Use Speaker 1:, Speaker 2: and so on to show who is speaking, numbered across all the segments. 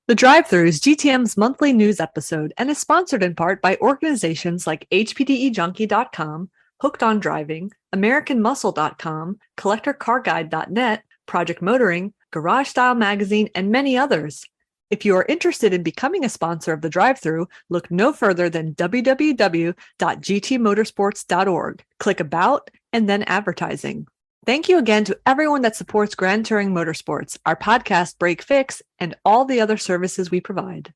Speaker 1: The Drive-Thru is GTM's monthly news episode and is sponsored in part by organizations like HPDEJunkie.com, Hooked on Driving, AmericanMuscle.com, CollectorCarGuide.net, Project Motoring, Garage Style Magazine, and many others. If you are interested in becoming a sponsor of The Drive-Thru, look no further than www.gtmotorsports.org. Click About and then Advertising. Thank you again to everyone that supports Grand Touring Motorsports, our podcast Break Fix, and all the other services we provide.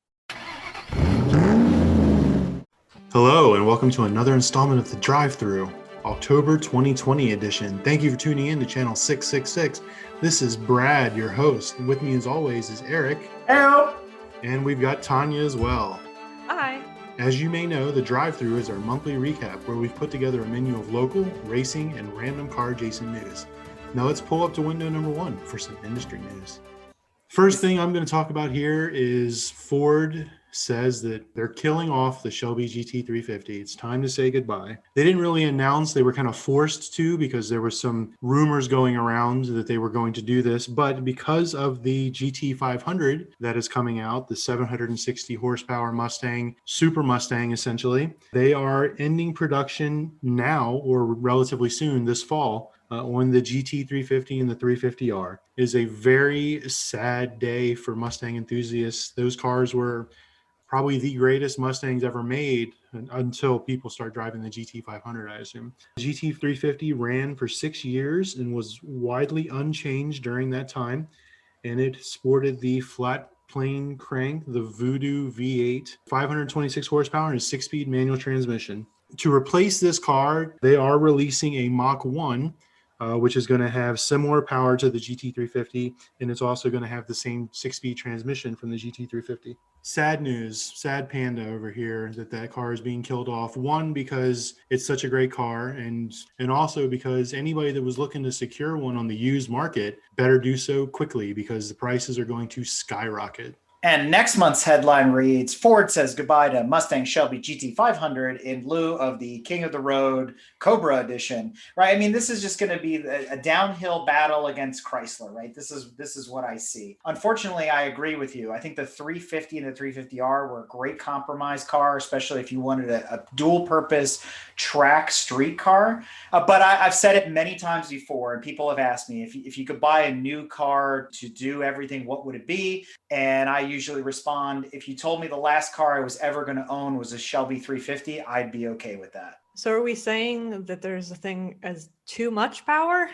Speaker 2: Hello, and welcome to another installment of The Drive-Thru, October 2020 edition. Thank you for tuning in to Channel 666. This is Brad, your host. With me, as always, is Eric.
Speaker 3: Hello.
Speaker 2: And we've got Tanya as well.
Speaker 1: Hi.
Speaker 2: As you may know, The Drive-Thru is our monthly recap where we've put together a menu of local, racing, and random car adjacent news. Now let's pull up to window number 1 for some industry news. First thing I'm going to talk about here is Ford says that they're killing off the Shelby GT350. It's time to say goodbye. They didn't really announce, they were kind of forced to because there were some rumors going around that they were going to do this, but because of the GT500 that is coming out, the 760 horsepower Mustang, Super Mustang essentially, they are ending production now or relatively soon this fall. On the GT350 and the 350R. Is a very sad day for Mustang enthusiasts. Those cars were probably the greatest Mustangs ever made until people start driving the GT500, I assume. The GT350 ran for 6 years and was widely unchanged during that time, and it sported the flat plane crank, the Voodoo V8, 526 horsepower and a 6-speed manual transmission. To replace this car, they are releasing a Mach 1, which is going to have similar power to the GT350, and it's also going to have the same 6-speed transmission from the GT350. Sad news, sad panda over here that car is being killed off. One, because it's such a great car, and also because anybody that was looking to secure one on the used market better do so quickly because the prices are going to skyrocket.
Speaker 3: And next month's headline reads, Ford says goodbye to Mustang Shelby GT500 in lieu of the King of the Road Cobra edition, right? I mean, this is just going to be a downhill battle against Chrysler, right? This is what I see. Unfortunately, I agree with you. I think the 350 and the 350R were a great compromise car, especially if you wanted a dual purpose track street car. But I've said it many times before, and people have asked me, if you could buy a new car to do everything, what would it be? And I usually respond, if you told me the last car I was ever going to own was a Shelby 350, I'd be okay with that.
Speaker 1: So are we saying that there's a thing as too much power?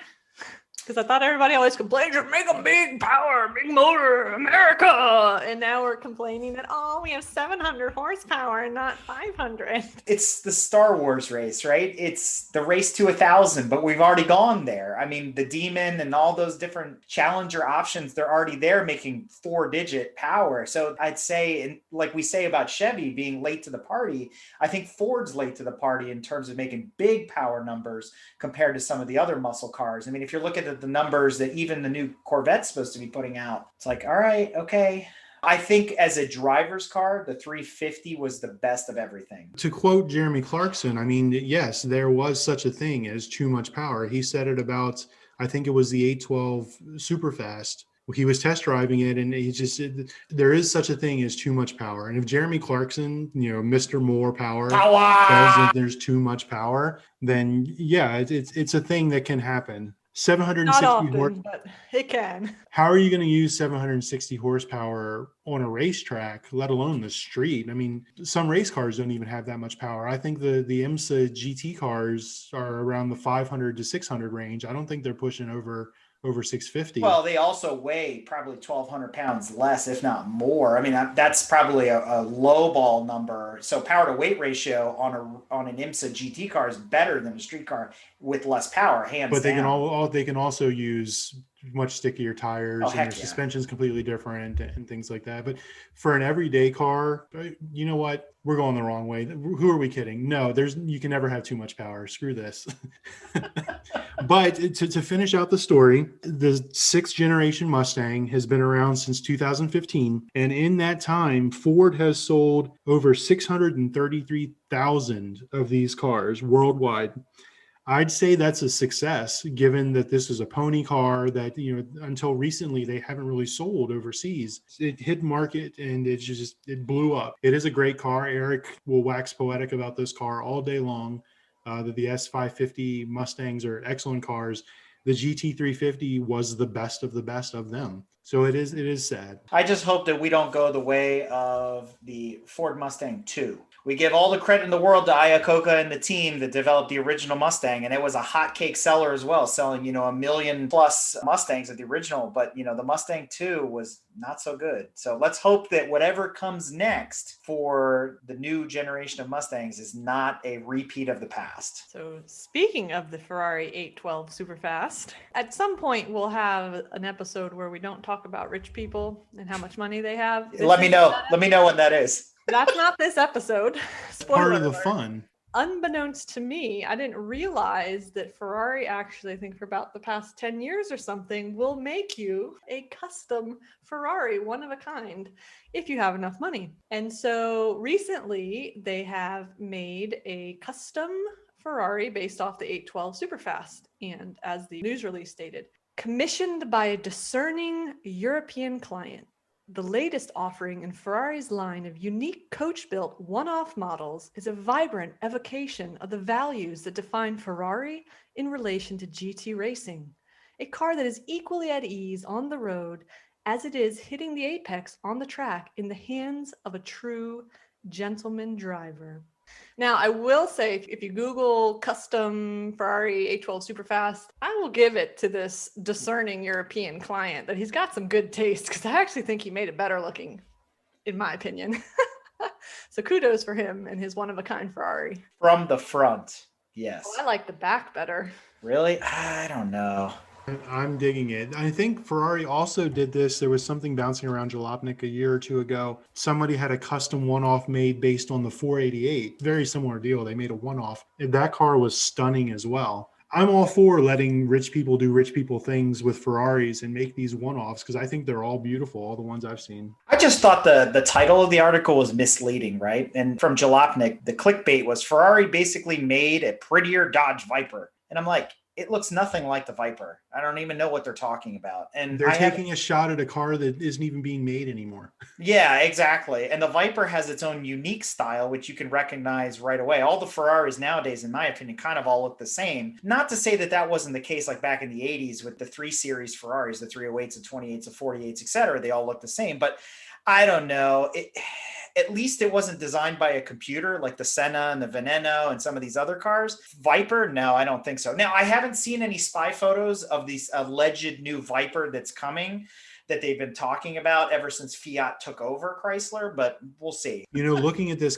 Speaker 1: Because I thought everybody always complained, just make a big power, big motor, America. And now we're complaining that, we have 700 horsepower and not 500.
Speaker 3: It's the Star Wars race, right? It's the race to 1,000, but we've already gone there. I mean, the Demon and all those different Challenger options, they're already there making 4-digit power. So I'd say, and like we say about Chevy being late to the party, I think Ford's late to the party in terms of making big power numbers compared to some of the other muscle cars. I mean, if you're looking at the numbers that even the new Corvette's supposed to be putting out, it's like, all right, okay. I think as a driver's car, the 350 was the best of everything.
Speaker 2: To quote Jeremy Clarkson, I mean, yes, there was such a thing as too much power. He said it about, I think it was the 812 Superfast. He was test driving it, and he just said there is such a thing as too much power. And if Jeremy Clarkson, Mr. More Power, says that there's too much power, then yeah, it's a thing that can happen. 760
Speaker 1: Not often, but it can.
Speaker 2: How are you going to use 760 horsepower on a racetrack, let alone the street? I mean, some race cars don't even have that much power. I think the IMSA GT cars are around the 500 to 600 range. I don't think they're pushing over 650.
Speaker 3: Well, they also weigh probably 1,200 pounds less, if not more. I mean, that's probably a low ball number. So power to weight ratio on an IMSA GT car is better than a street car with less power, hands down.
Speaker 2: But they can also use much stickier tires, and their suspension's completely different and things like that. But for an everyday car, you know what? We're going the wrong way. Who are we kidding? No, you can never have too much power. Screw this. But to finish out the story, the 6th generation Mustang has been around since 2015. And in that time, Ford has sold over 633,000 of these cars worldwide. I'd say that's a success, given that this is a pony car that, until recently they haven't really sold overseas. It hit market and it blew up. It is a great car. Eric will wax poetic about this car all day long. That the S550 Mustangs are excellent cars. The GT350 was the best of them. So it is sad.
Speaker 3: I just hope that we don't go the way of the Ford Mustang 2. We give all the credit in the world to Iacocca and the team that developed the original Mustang, and it was a hotcake seller as well, selling, 1 million plus Mustangs of the original. But, the Mustang 2 was not so good. So let's hope that whatever comes next for the new generation of Mustangs is not a repeat of the past.
Speaker 1: So speaking of the Ferrari 812 Superfast, at some point we'll have an episode where we don't talk about rich people and how much money they have.
Speaker 3: Let me know when that is.
Speaker 1: That's not this episode.
Speaker 2: Part of the fun.
Speaker 1: Unbeknownst to me, I didn't realize that Ferrari actually, I think for about the past 10 years or something, will make you a custom Ferrari, one of a kind, if you have enough money. And so recently they have made a custom Ferrari based off the 812 Superfast. And as the news release stated, commissioned by a discerning European client. The latest offering in Ferrari's line of unique coach-built one-off models is a vibrant evocation of the values that define Ferrari in relation to GT racing, a car that is equally at ease on the road as it is hitting the apex on the track in the hands of a true gentleman driver. Now, I will say, if you Google custom Ferrari 812 Superfast, I will give it to this discerning European client that he's got some good taste, because I actually think he made it better looking, in my opinion. So kudos for him and his one-of-a-kind Ferrari.
Speaker 3: From the front, yes.
Speaker 1: Oh, I like the back better.
Speaker 3: Really? I don't know.
Speaker 2: I'm digging it. I think Ferrari also did this. There was something bouncing around Jalopnik a year or two ago. Somebody had a custom one-off made based on the 488. Very similar deal. They made a one-off. That car was stunning as well. I'm all for letting rich people do rich people things with Ferraris and make these one-offs, because I think they're all beautiful, all the ones I've seen.
Speaker 3: I just thought the title of the article was misleading, right? And from Jalopnik, the clickbait was Ferrari basically made a prettier Dodge Viper. And I'm like, it looks nothing like the Viper. I don't even know what they're talking about. And
Speaker 2: they're taking a shot at a car that isn't even being made anymore.
Speaker 3: Yeah, exactly. And the Viper has its own unique style, which you can recognize right away. All the Ferraris nowadays, in my opinion, kind of all look the same. Not to say that that wasn't the case like back in the 80s with the 3 Series Ferraris, the 308s, the 28s, the 48s, etc. They all look the same. But I don't know. At least it wasn't designed by a computer like the Senna and the Veneno and some of these other cars. Viper? No, I don't think so. Now, I haven't seen any spy photos of this alleged new Viper that's coming that they've been talking about ever since Fiat took over Chrysler, but we'll see.
Speaker 2: Looking at this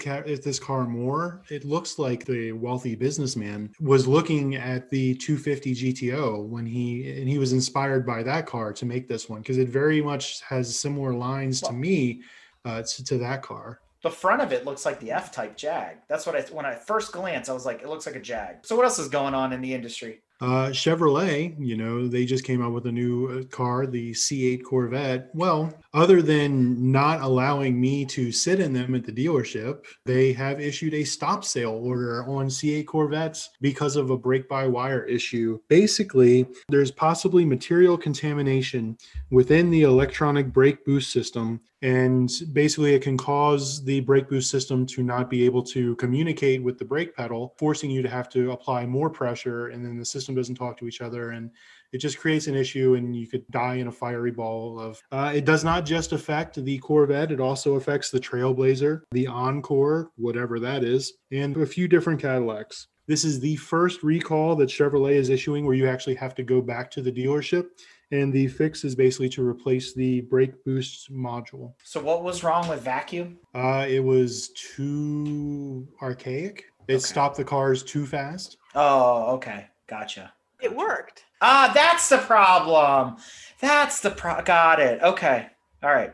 Speaker 2: car more, it looks like the wealthy businessman was looking at the 250 GTO when he was inspired by that car to make this one, because it very much has similar lines to me. To that car.
Speaker 3: The front of it looks like the F-Type Jag. That's what when I first glanced, I was like, it looks like a Jag. So what else is going on in the industry?
Speaker 2: Chevrolet, they just came out with a new car, the C8 Corvette. Well, other than not allowing me to sit in them at the dealership, they have issued a stop sale order on C8 Corvettes because of a brake-by-wire issue. Basically, there's possibly material contamination within the electronic brake boost system, and basically it can cause the brake boost system to not be able to communicate with the brake pedal, forcing you to have to apply more pressure, and then the system doesn't talk to each other, and it just creates an issue, and you could die in a fiery ball of it does not just affect the Corvette, it also affects the Trailblazer, the Encore, whatever that is, and a few different Cadillacs. This is the first recall that Chevrolet is issuing where you actually have to go back to the dealership, and the fix is basically to replace the brake boost module.
Speaker 3: So what was wrong with vacuum?
Speaker 2: It was too archaic. It stopped the cars too fast.
Speaker 3: Oh, okay. Gotcha.
Speaker 1: It worked.
Speaker 3: That's the problem. Got it. Okay. All right.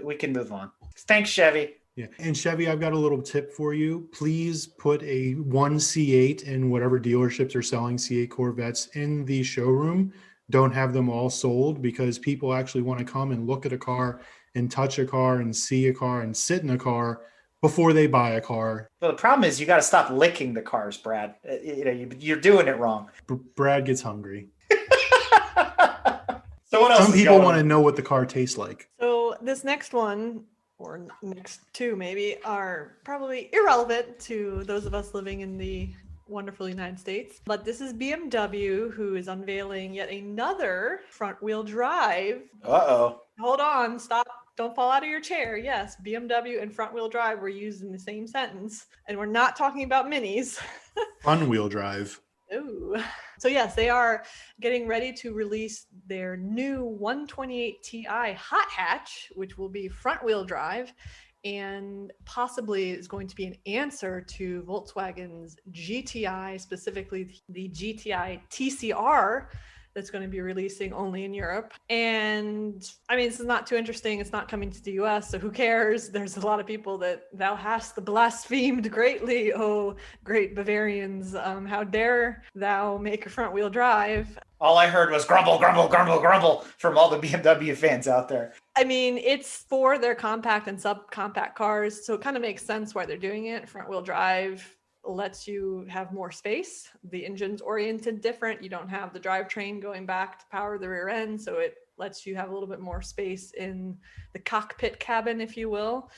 Speaker 3: We can move on. Thanks, Chevy.
Speaker 2: Yeah. And Chevy, I've got a little tip for you. Please put one C8 in whatever dealerships are selling C8 Corvettes in the showroom. Don't have them all sold, because people actually want to come and look at a car and touch a car and see a car and sit in a car before they buy a car.
Speaker 3: Well, the problem is you got to stop licking the cars, Brad. You're doing it wrong.
Speaker 2: Brad gets hungry.
Speaker 3: So what else?
Speaker 2: Some
Speaker 3: is
Speaker 2: people
Speaker 3: going
Speaker 2: want to
Speaker 3: on?
Speaker 2: know what the car tastes like.
Speaker 1: So this next one, or next two maybe, are probably irrelevant to those of us living in the wonderful United States. But this is BMW, who is unveiling yet another front-wheel drive.
Speaker 3: Uh-oh.
Speaker 1: Hold on, stop. Don't fall out of your chair. Yes, BMW and front-wheel drive were used in the same sentence. And we're not talking about minis.
Speaker 2: Front-wheel drive.
Speaker 1: Ooh. So yes, they are getting ready to release their new 128 Ti hot hatch, which will be front-wheel drive, and possibly is going to be an answer to Volkswagen's GTI, specifically the GTI TCR, that's going to be releasing only in Europe. And I mean, this is not too interesting. It's not coming to the US, so who cares? There's a lot of people that thou hast blasphemed greatly, oh great Bavarians. How dare thou make a front wheel drive?
Speaker 3: All I heard was grumble, grumble, grumble, grumble from all the BMW fans out there.
Speaker 1: I mean, it's for their compact and subcompact cars, so it kind of makes sense why they're doing it. Front wheel drive lets you have more space. The engine's oriented different. You don't have the drivetrain going back to power the rear end, so it lets you have a little bit more space in the cockpit cabin, if you will.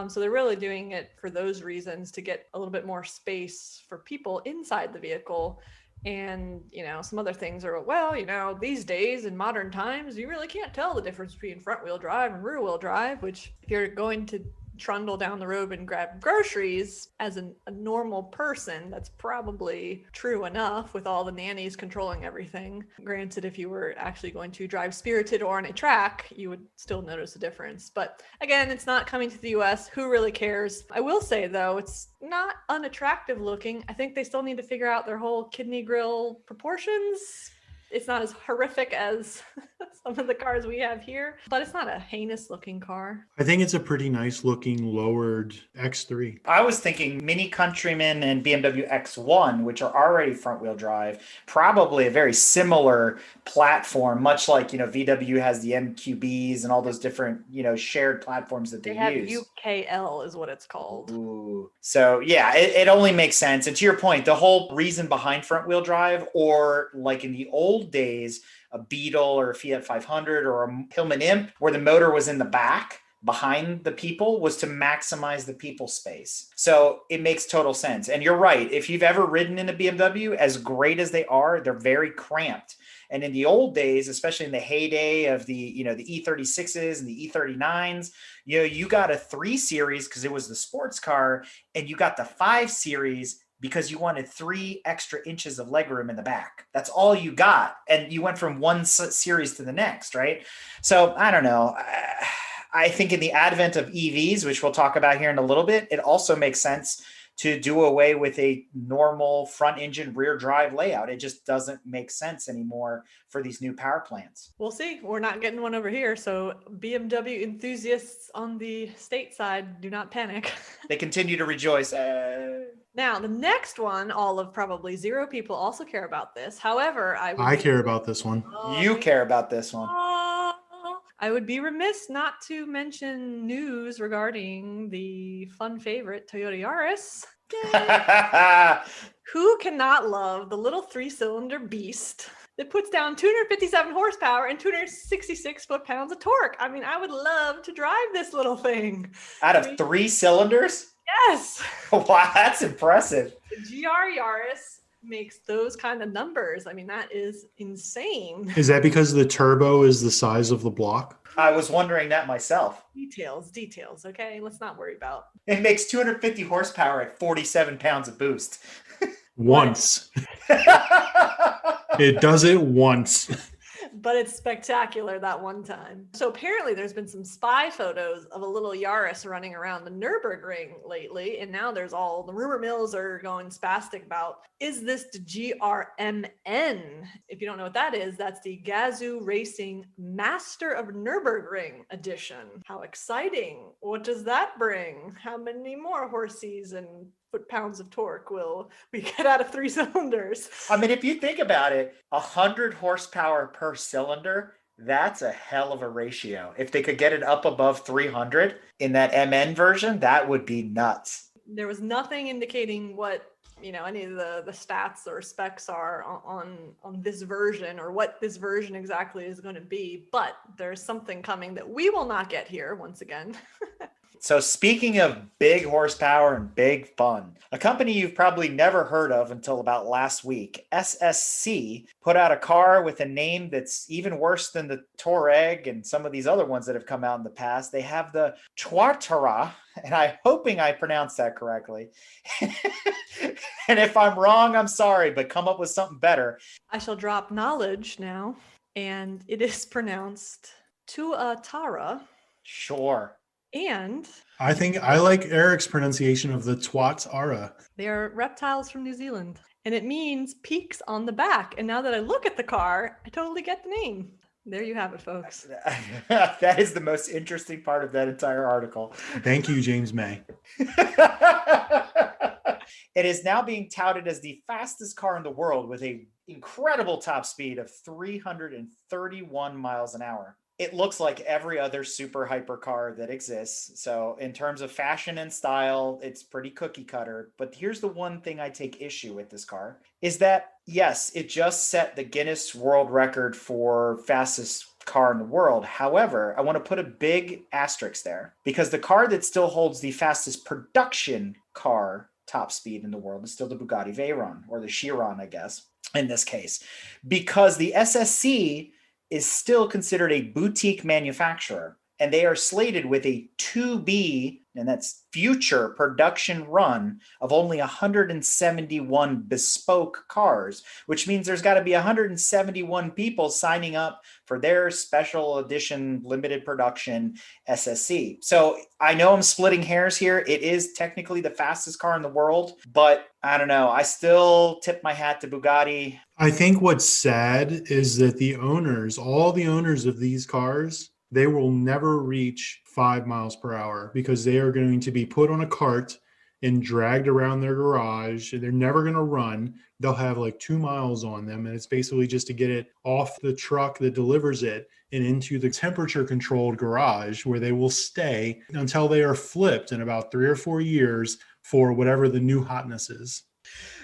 Speaker 1: So they're really doing it for those reasons, to get a little bit more space for people inside the vehicle. And, you know, some other things are, well, you know, these days in modern times, you really can't tell the difference between front wheel drive and rear wheel drive, which if you're going to trundle down the road and grab groceries as a normal person, that's probably true enough with all the nannies controlling everything. Granted, if you were actually going to drive spirited or on a track, you would still notice a difference. But again, it's not coming to the US. Who really cares? I will say, though, it's not unattractive looking. I think they still need to figure out their whole kidney grill proportions. It's not as horrific as some of the cars we have here, but it's not a heinous looking car.
Speaker 2: I think it's a pretty nice looking lowered X3.
Speaker 3: I was thinking Mini Countryman and BMW X1, which are already front wheel drive, probably a very similar platform, much like, you know, VW has the MQBs and all those different, you know, shared platforms that they
Speaker 1: have
Speaker 3: use.
Speaker 1: UKL is what it's called.
Speaker 3: Ooh. So yeah, it only makes sense. And to your point, the whole reason behind front wheel drive, or like in the old days, a Beetle or a Fiat 500 or a Hillman Imp, where the motor was in the back behind the people, was to maximize the people space. So it makes total sense. And you're right. If you've ever ridden in a BMW, as great as they are, they're very cramped. And in the old days, especially in the heyday of the, you know, the E36s and the E39s, you know, you got a 3 Series because it was the sports car, and you got the 5 Series because you wanted 3 extra inches of legroom in the back. That's all you got. And you went from one series to the next, right? So I don't know. I think in the advent of EVs, which we'll talk about here in a little bit, it also makes sense to do away with a normal front engine rear drive layout. It just doesn't make sense anymore for these new power plants.
Speaker 1: We'll see. We're not getting one over here. So BMW enthusiasts on the state side, do not panic.
Speaker 3: They continue to rejoice.
Speaker 1: Now, the next one, all of probably 0 people also care about this. However,
Speaker 2: I care about this one.
Speaker 3: You care about this one.
Speaker 1: I would be remiss not to mention news regarding the fun favorite Toyota Yaris. Who cannot love the little 3-cylinder beast that puts down 257 horsepower and 266 foot-pounds of torque? I mean, I would love to drive this little thing.
Speaker 3: Out of 3 cylinders?
Speaker 1: Yes.
Speaker 3: Wow, that's impressive.
Speaker 1: The GR Yaris makes those kind of numbers. I mean, that is insane.
Speaker 2: Is that because the turbo is the size of the block?
Speaker 3: I was wondering that myself.
Speaker 1: Details. Okay, let's not worry about.
Speaker 3: It makes 250 horsepower at 47 pounds of boost.
Speaker 2: Once. It does it once.
Speaker 1: But it's spectacular that one time. So apparently there's been some spy photos of a little Yaris running around the Nürburgring lately. And now there's all the rumor mills are going spastic about, is this the GRMN? If you don't know what that is, that's the Gazoo Racing Master of Nürburgring edition. How exciting. What does that bring? How many more horses and foot-pounds of torque will we get out of 3 cylinders?
Speaker 3: I mean, if you think about it, 100 horsepower per cylinder, That's a hell of a ratio. If they could get it up above 300 in that MN version, that would be nuts.
Speaker 1: There was nothing indicating what any of the stats or specs are on this version, or what this version exactly is going to be, but there's something coming that we will not get here once again.
Speaker 3: So speaking of big horsepower and big fun, a company you've probably never heard of until about last week, SSC, put out a car with a name that's even worse than the Touareg and some of these other ones that have come out in the past. They have the Tuatara, and I'm hoping I pronounced that correctly. And if I'm wrong, I'm sorry, but come up with something better.
Speaker 1: I shall drop knowledge now, and it is pronounced Tuatara.
Speaker 3: Sure.
Speaker 1: And
Speaker 2: I think I like Eric's pronunciation of the Tuatara.
Speaker 1: they are reptiles from New Zealand, and it means peaks on the back. And now that I look at the car, I totally get the name. There you have it, folks.
Speaker 3: That is the most interesting part of that entire article.
Speaker 2: Thank you, James May.
Speaker 3: It is now being touted as the fastest car in the world with an incredible top speed of 331 miles an hour. It looks like every other super hyper car that exists. So in terms of fashion and style, it's pretty cookie cutter. But here's the one thing I take issue with this car is that, yes, it just set the Guinness World Record for fastest car in the world. However, I want to put a big asterisk there because the car that still holds the fastest production car top speed in the world is still the Bugatti Veyron, or the Chiron, I guess, in this case, because the SSC is still considered a boutique manufacturer, and they are slated with a 2B, and that's future production run of only 171 bespoke cars, which means there's got to be 171 people signing up for their special edition limited production SSC. So I know I'm splitting hairs here. It is technically the fastest car in the world, but I don't know. I still tip my hat to Bugatti.
Speaker 2: I think what's sad is that all the owners of these cars, they will never reach 5 miles per hour because they are going to be put on a cart and dragged around their garage. They're never going to run. They'll have like 2 miles on them. And it's basically just to get it off the truck that delivers it and into the temperature controlled garage where they will stay until they are flipped in about 3 or 4 years for whatever the new hotness is.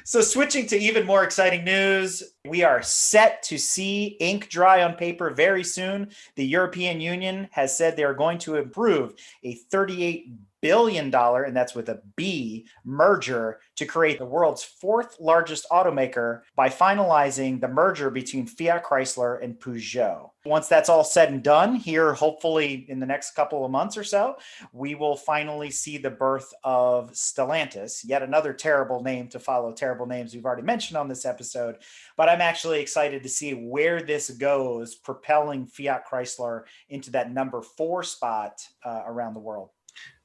Speaker 3: So switching to even more exciting news, we are set to see ink dry on paper very soon. The European Union has said they are going to approve a $38 billion, and that's with a B, merger to create the world's fourth largest automaker by finalizing the merger between Fiat Chrysler and Peugeot. Once that's all said and done here, hopefully in the next couple of months or so, we will finally see the birth of Stellantis, yet another terrible name to follow terrible names we've already mentioned on this episode. But I'm actually excited to see where this goes, propelling Fiat Chrysler into that number 4 spot around the world.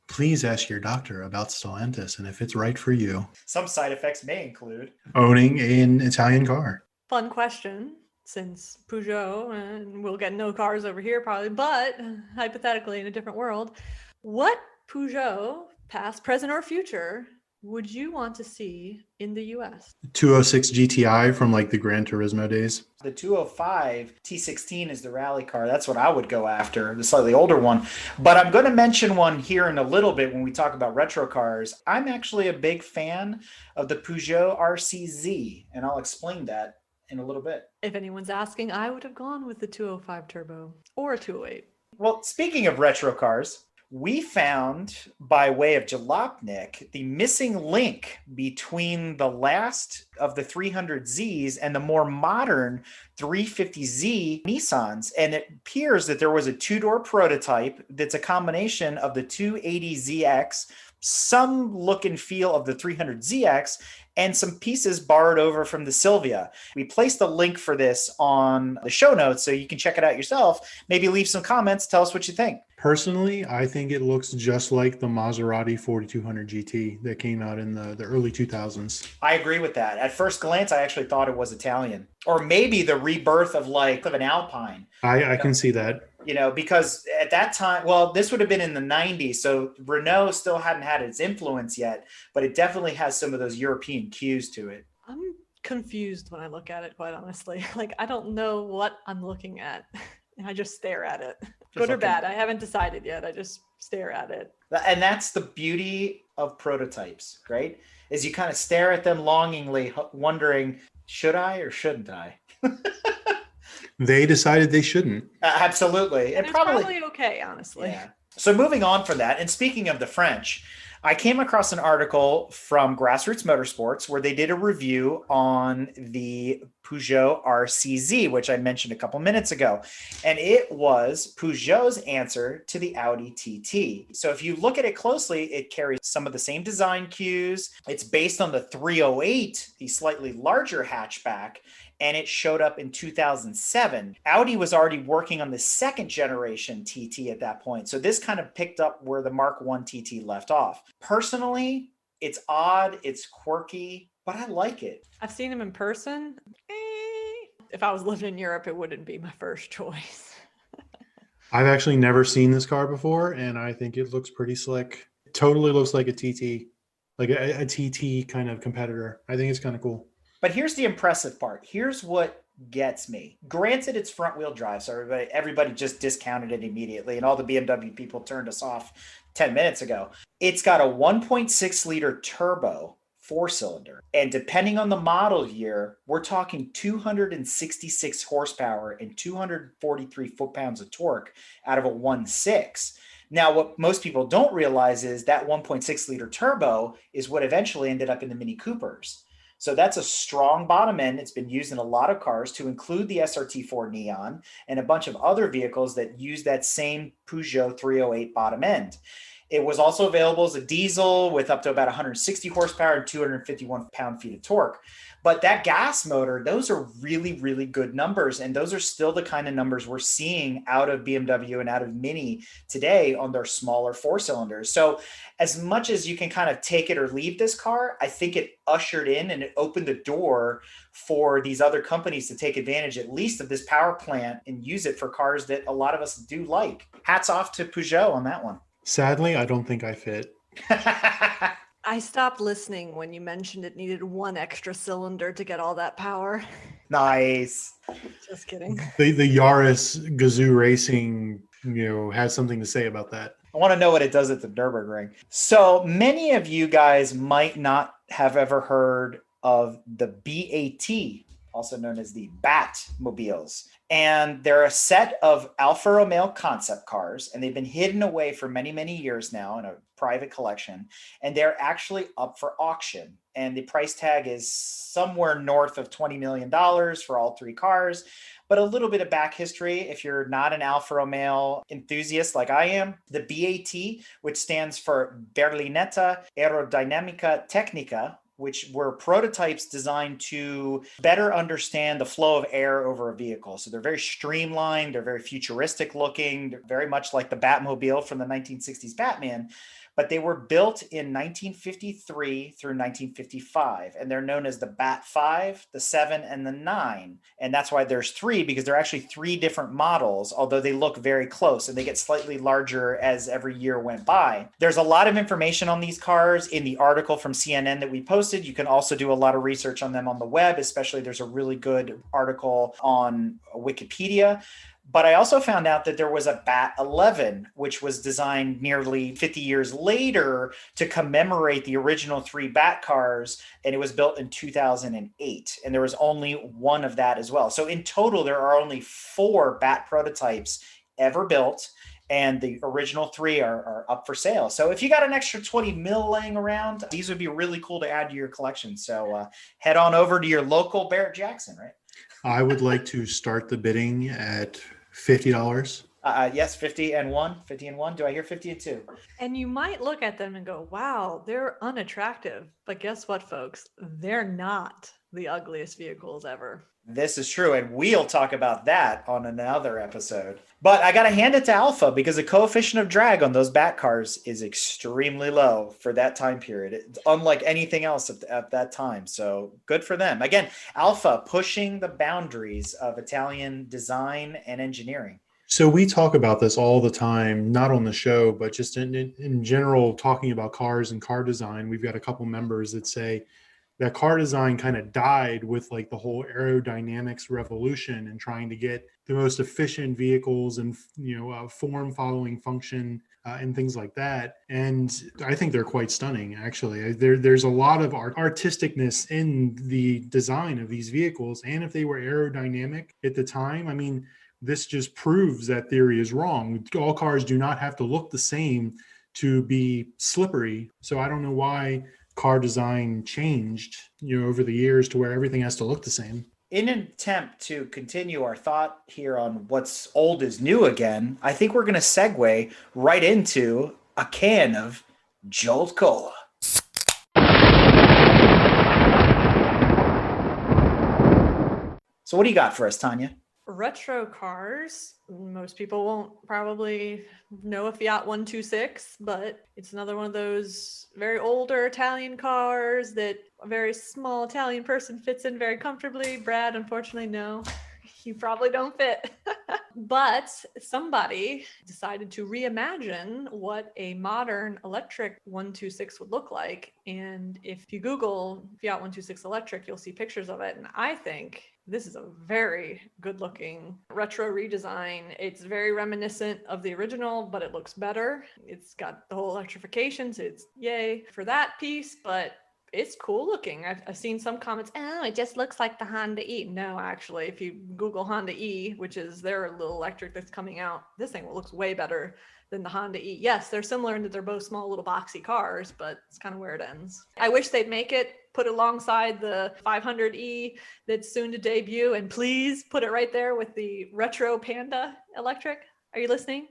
Speaker 2: Please ask your doctor about Stellantis and if it's right for you.
Speaker 3: Some side effects may include
Speaker 2: owning an Italian car.
Speaker 1: Fun question, since Peugeot, and we'll get no cars over here probably, but hypothetically in a different world, what Peugeot, past, present, or future, would you want to see in the US?
Speaker 2: 206 GTI from like the Gran Turismo days.
Speaker 3: The 205 T16 is the rally car. That's what I would go after, the slightly older one. But I'm going to mention one here in a little bit when we talk about retro cars. I'm actually a big fan of the Peugeot RCZ, and I'll explain that in a little bit.
Speaker 1: If anyone's asking, I would have gone with the 205 Turbo or a 208.
Speaker 3: Well, speaking of retro cars, we found, by way of Jalopnik, the missing link between the last of the 300Zs and the more modern 350Z Nissans. And it appears that there was a 2-door prototype that's a combination of the 280ZX, some look and feel of the 300ZX, and some pieces borrowed over from the Silvia. We placed the link for this on the show notes so you can check it out yourself. Maybe leave some comments. Tell us what you think.
Speaker 2: Personally, I think it looks just like the Maserati 4200 GT that came out in the early 2000s.
Speaker 3: I agree with that. At first glance, I actually thought it was Italian, or maybe the rebirth of an Alpine.
Speaker 2: I can see that.
Speaker 3: Because at that time, well, this would have been in the 90s, so Renault still hadn't had its influence yet, but it definitely has some of those European cues to it.
Speaker 1: I'm confused when I look at it, quite honestly. I don't know what I'm looking at. And I just stare at it. Good or
Speaker 3: looking.
Speaker 1: bad. I haven't decided yet. I just stare at it.
Speaker 3: And that's the beauty of prototypes, right? Is you kind of stare at them longingly, wondering, should I or shouldn't I?
Speaker 2: They decided they shouldn't.
Speaker 3: Absolutely.
Speaker 1: And it's probably okay, honestly.
Speaker 3: Yeah. So moving on from that, and speaking of the French, I came across an article from Grassroots Motorsports where they did a review on the Peugeot RCZ, which I mentioned a couple minutes ago. And it was Peugeot's answer to the Audi TT. So if you look at it closely, it carries some of the same design cues. It's based on the 308, the slightly larger hatchback, and it showed up in 2007. Audi was already working on the second generation TT at that point. So this kind of picked up where the Mark I TT left off. Personally, it's odd, it's quirky, but I like it.
Speaker 1: I've seen him in person. If I was living in Europe, it wouldn't be my first choice.
Speaker 2: I've actually never seen this car before, and I think it looks pretty slick. It totally looks like a TT, like a TT kind of competitor. I think it's kind of cool.
Speaker 3: But here's the impressive part. Here's what gets me. Granted, it's front wheel drive, so everybody just discounted it immediately, and all the BMW people turned us off 10 minutes ago. It's got a 1.6 liter turbo 4-cylinder, and depending on the model year, we're talking 266 horsepower and 243 foot-pounds of torque out of a 1.6. Now, what most people don't realize is that 1.6 liter turbo is what eventually ended up in the Mini Coopers. So that's a strong bottom end. It's been used in a lot of cars, to include the SRT4 Neon and a bunch of other vehicles that use that same Peugeot 308 bottom end. It was also available as a diesel with up to about 160 horsepower and 251 pound-feet of torque. But that gas motor, those are really, really good numbers. And those are still the kind of numbers we're seeing out of BMW and out of Mini today on their smaller 4-cylinders. So as much as you can kind of take it or leave this car, I think it ushered in and it opened the door for these other companies to take advantage at least of this power plant and use it for cars that a lot of us do like. Hats off to Peugeot on that one.
Speaker 2: Sadly, I don't think I fit.
Speaker 1: I stopped listening when you mentioned it needed one extra cylinder to get all that power.
Speaker 3: Nice.
Speaker 1: Just kidding.
Speaker 2: The Yaris Gazoo Racing, has something to say about that.
Speaker 3: I want to know what it does at the Nürburgring. So many of you guys might not have ever heard of the BAT, also known as the Batmobiles. And they're a set of Alfa Romeo concept cars, and they've been hidden away for many, many years now in a private collection. And they're actually up for auction. And the price tag is somewhere north of $20 million for all three cars. But a little bit of back history, if you're not an Alfa Romeo enthusiast like I am, the BAT, which stands for Berlinetta Aerodinamica Tecnica, which were prototypes designed to better understand the flow of air over a vehicle. So they're very streamlined, they're very futuristic looking, they're very much like the Batmobile from the 1960s Batman, but they were built in 1953 through 1955, and they're known as the Bat 5, the 7, and the 9. And that's why there's three, because they're actually three different models, although they look very close, and they get slightly larger as every year went by. There's a lot of information on these cars in the article from CNN that we posted. You can also do a lot of research on them on the web, especially there's a really good article on Wikipedia. But I also found out that there was a Bat 11, which was designed nearly 50 years later to commemorate the original three Bat cars, and it was built in 2008. And there was only one of that as well. So in total, there are only 4 Bat prototypes ever built, and the original 3 are up for sale. So if you got an extra 20 mil laying around, these would be really cool to add to your collection. So head on over to your local Barrett-Jackson, right?
Speaker 2: I would like to start the bidding at $50.
Speaker 3: Yes, 50 and 1. Do I hear 50 and 2?
Speaker 1: And you might look at them and go, wow, they're unattractive. But guess what, folks? They're not the ugliest vehicles ever.
Speaker 3: This is true, and we'll talk about that on another episode. But I got to hand it to Alfa, because the coefficient of drag on those Bat cars is extremely low for that time period. It's unlike anything else at that time. So good for them. Again, Alfa pushing the boundaries of Italian design and engineering.
Speaker 2: So we talk about this all the time, not on the show, but just in general, talking about cars and car design. We've got a couple members that say, that car design kind of died with like the whole aerodynamics revolution and trying to get the most efficient vehicles and form following function and things like that. And I think they're quite stunning, actually. There's a lot of artisticness in the design of these vehicles. And if they were aerodynamic at the time, I mean, this just proves that theory is wrong. All cars do not have to look the same to be slippery. So I don't know why car design changed, over the years to where everything has to look the same.
Speaker 3: In an attempt to continue our thought here on what's old is new again, I think we're going to segue right into a can of Jolt Cola. So what do you got for us, Tanya?
Speaker 1: Retro cars. Most people won't probably know a Fiat 126, but it's another one of those very older Italian cars that a very small Italian person fits in very comfortably. Brad, unfortunately, no. You probably don't fit. But somebody decided to reimagine what a modern electric 126 would look like. And if you Google Fiat 126 electric, you'll see pictures of it. And I think this is a very good looking retro redesign. It's very reminiscent of the original, but it looks better. It's got the whole electrification, so it's yay for that piece, but it's cool looking. I've seen some comments, oh, it just looks like the Honda E. No, actually, if you Google Honda E, which is their little electric that's coming out, this thing looks way better than the Honda E. Yes, they're similar in that they're both small little boxy cars, but it's kind of where it ends. I wish they'd make it, put it alongside the 500E that's soon to debut, and please put it right there with the retro Panda electric. Are you listening?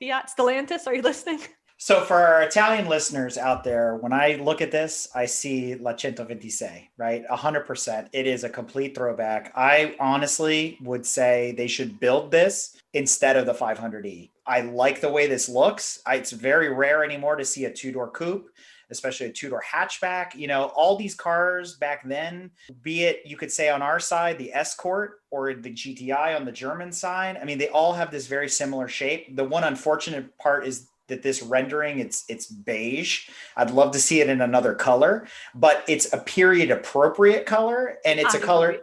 Speaker 1: Fiat Stellantis, are you listening?
Speaker 3: So for our Italian listeners out there, when I look at this, I see La 126, right? 100%. It is a complete throwback. I honestly would say they should build this instead of the 500E. I like the way this looks. It's very rare anymore to see a two-door coupe, especially a two-door hatchback. All these cars back then, be it, you could say on our side, the Escort or the GTI on the German side, I mean, they all have this very similar shape. The one unfortunate part is that this rendering, it's beige. I'd love to see it in another color, but it's a period appropriate color. And it's a color,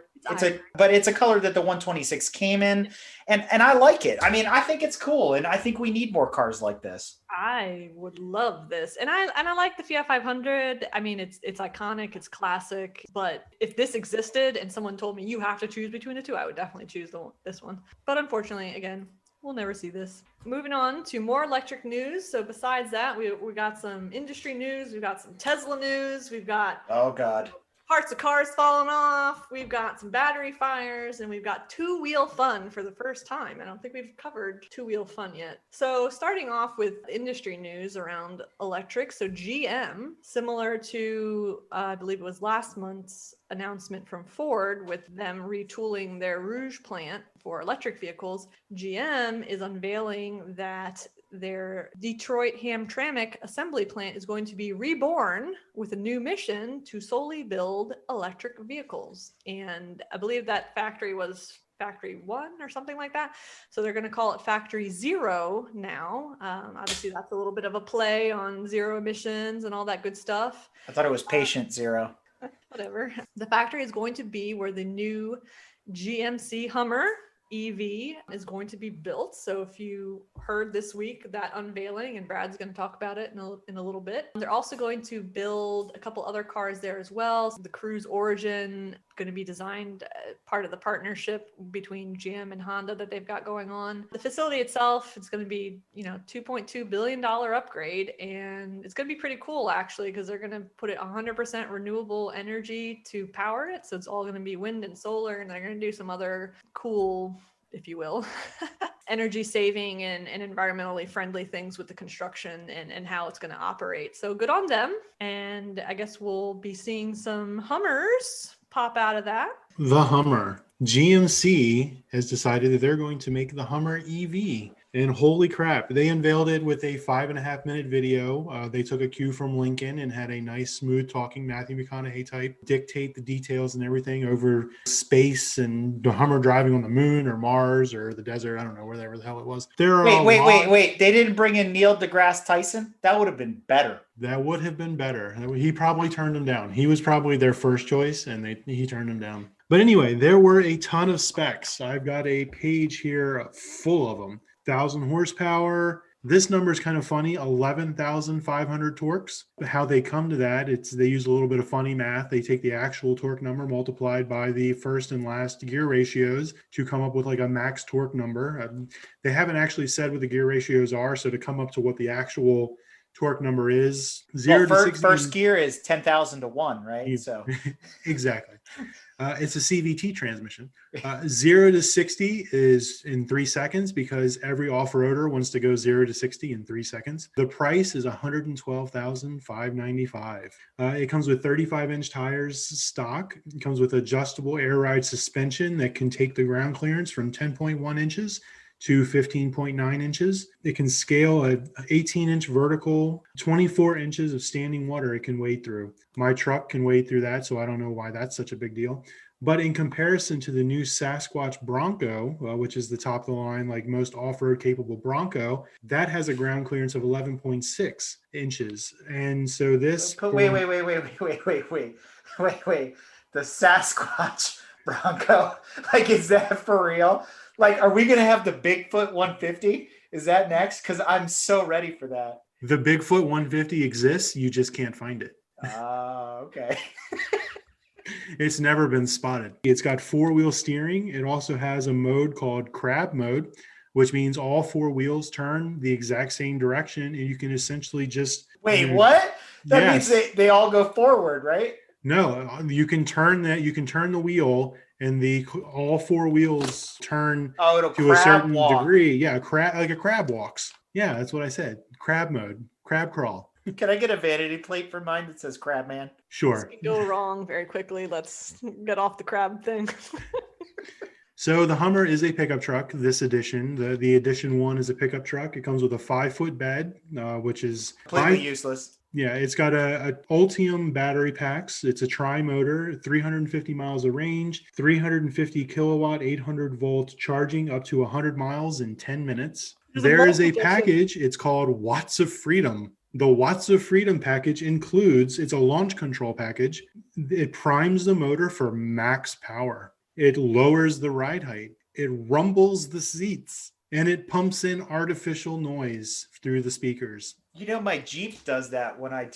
Speaker 3: but it's a color that the 126 came in. And I like it. I mean, I think it's cool. And I think we need more cars like this.
Speaker 1: I would love this. And I like the Fiat 500. I mean, it's iconic, it's classic, but if this existed and someone told me you have to choose between the two, I would definitely choose this one. But unfortunately, again, we'll never see this. Moving on to more electric news. So besides that, we got some industry news. We've got some Tesla news. We've got parts of cars falling off. We've got some battery fires, and we've got two-wheel fun for the first time. I don't think we've covered two-wheel fun yet. So starting off with industry news around electric. So GM, similar to, I believe it was last month's announcement from Ford with them retooling their Rouge plant for electric vehicles, GM is unveiling that their Detroit Hamtramck assembly plant is going to be reborn with a new mission to solely build electric vehicles. And I believe that factory was Factory 1 or something like that. So they're going to call it Factory 0 now. Obviously, that's a little bit of a play on zero emissions and all that good stuff.
Speaker 3: I thought it was Patient Zero.
Speaker 1: Whatever. The factory is going to be where the new GMC Hummer EV is going to be built. So if you heard this week that unveiling, and Brad's going to talk about it in a little bit, they're also going to build a couple other cars there as well. So the Cruise Origin going to be designed part of the partnership between GM and Honda that they've got going on. The facility itself, it's going to be, $2.2 billion upgrade, and it's going to be pretty cool actually, because they're going to put it 100% renewable energy to power it. So it's all going to be wind and solar, and they're going to do some other cool, if you will, energy saving and environmentally friendly things with the construction and how it's going to operate. So good on them. And I guess we'll be seeing some Hummers pop out of that.
Speaker 2: The Hummer. GMC has decided that they're going to make the Hummer EV. And holy crap, they unveiled it with a 5.5 minute video. They took a cue from Lincoln and had a nice, smooth talking Matthew McConaughey type dictate the details and everything over space and the Hummer driving on the moon or Mars or the desert. I don't know, wherever the hell it was.
Speaker 3: Wait. They didn't bring in Neil deGrasse Tyson? That would have been better.
Speaker 2: That would have been better. He probably turned them down. He was probably their first choice, and he turned them down. But anyway, there were a ton of specs. I've got a page here full of them. 1,000 horsepower. This number is kind of funny, 11,500 torques. How they come to that, they use a little bit of funny math. They take the actual torque number multiplied by the first and last gear ratios to come up with like a max torque number. They haven't actually said what the gear ratios are, so to come up to what the actual torque number is, 0 to 60.
Speaker 3: First gear is 10,000 to 1, right? So
Speaker 2: exactly. It's a CVT transmission. 0 to 60 is in 3 seconds because every off-roader wants to go 0 to 60 in 3 seconds. The price is $112,595. It comes with 35-inch tires stock. It comes with adjustable air ride suspension that can take the ground clearance from 10.1 inches to 15.9 inches. It can scale an 18-inch vertical, 24 inches of standing water it can wade through. My truck can wade through that, so I don't know why that's such a big deal. But in comparison to the new Sasquatch Bronco, which is the top of the line, like most off-road capable Bronco, that has a ground clearance of 11.6 inches. And so this...
Speaker 3: Wait. The Sasquatch Bronco, like, is that for real? Like, are we going to have the Bigfoot 150? Is that next? Because I'm so ready for that.
Speaker 2: The Bigfoot 150 exists. You just can't find it.
Speaker 3: Okay.
Speaker 2: It's never been spotted. It's got 4-wheel steering. It also has a mode called crab mode, which means all 4 wheels turn the exact same direction. And you can essentially just...
Speaker 3: Wait, what? That means they all go forward, right?
Speaker 2: No, you can turn that. You can turn the wheel, and all 4 wheels turn to a certain degree. Yeah, like a crab walks. Yeah, that's what I said. Crab mode, crab crawl.
Speaker 3: Can I get a vanity plate for mine that says Crab Man?
Speaker 2: Sure.
Speaker 1: This can go wrong very quickly. Let's get off the crab thing.
Speaker 2: So the Hummer is a pickup truck. This edition, the edition 1 is a pickup truck. It comes with a 5-foot bed, which is
Speaker 3: completely useless.
Speaker 2: Yeah, it's got a Ultium battery packs. It's a tri-motor, 350 miles of range, 350 kilowatt, 800 volt charging up to 100 miles in 10 minutes. There is a package. It's called Watts of Freedom. The Watts of Freedom package includes, it's a launch control package. It primes the motor for max power. It lowers the ride height. It rumbles the seats. And it pumps in artificial noise through the speakers.
Speaker 3: You know, my Jeep does that when I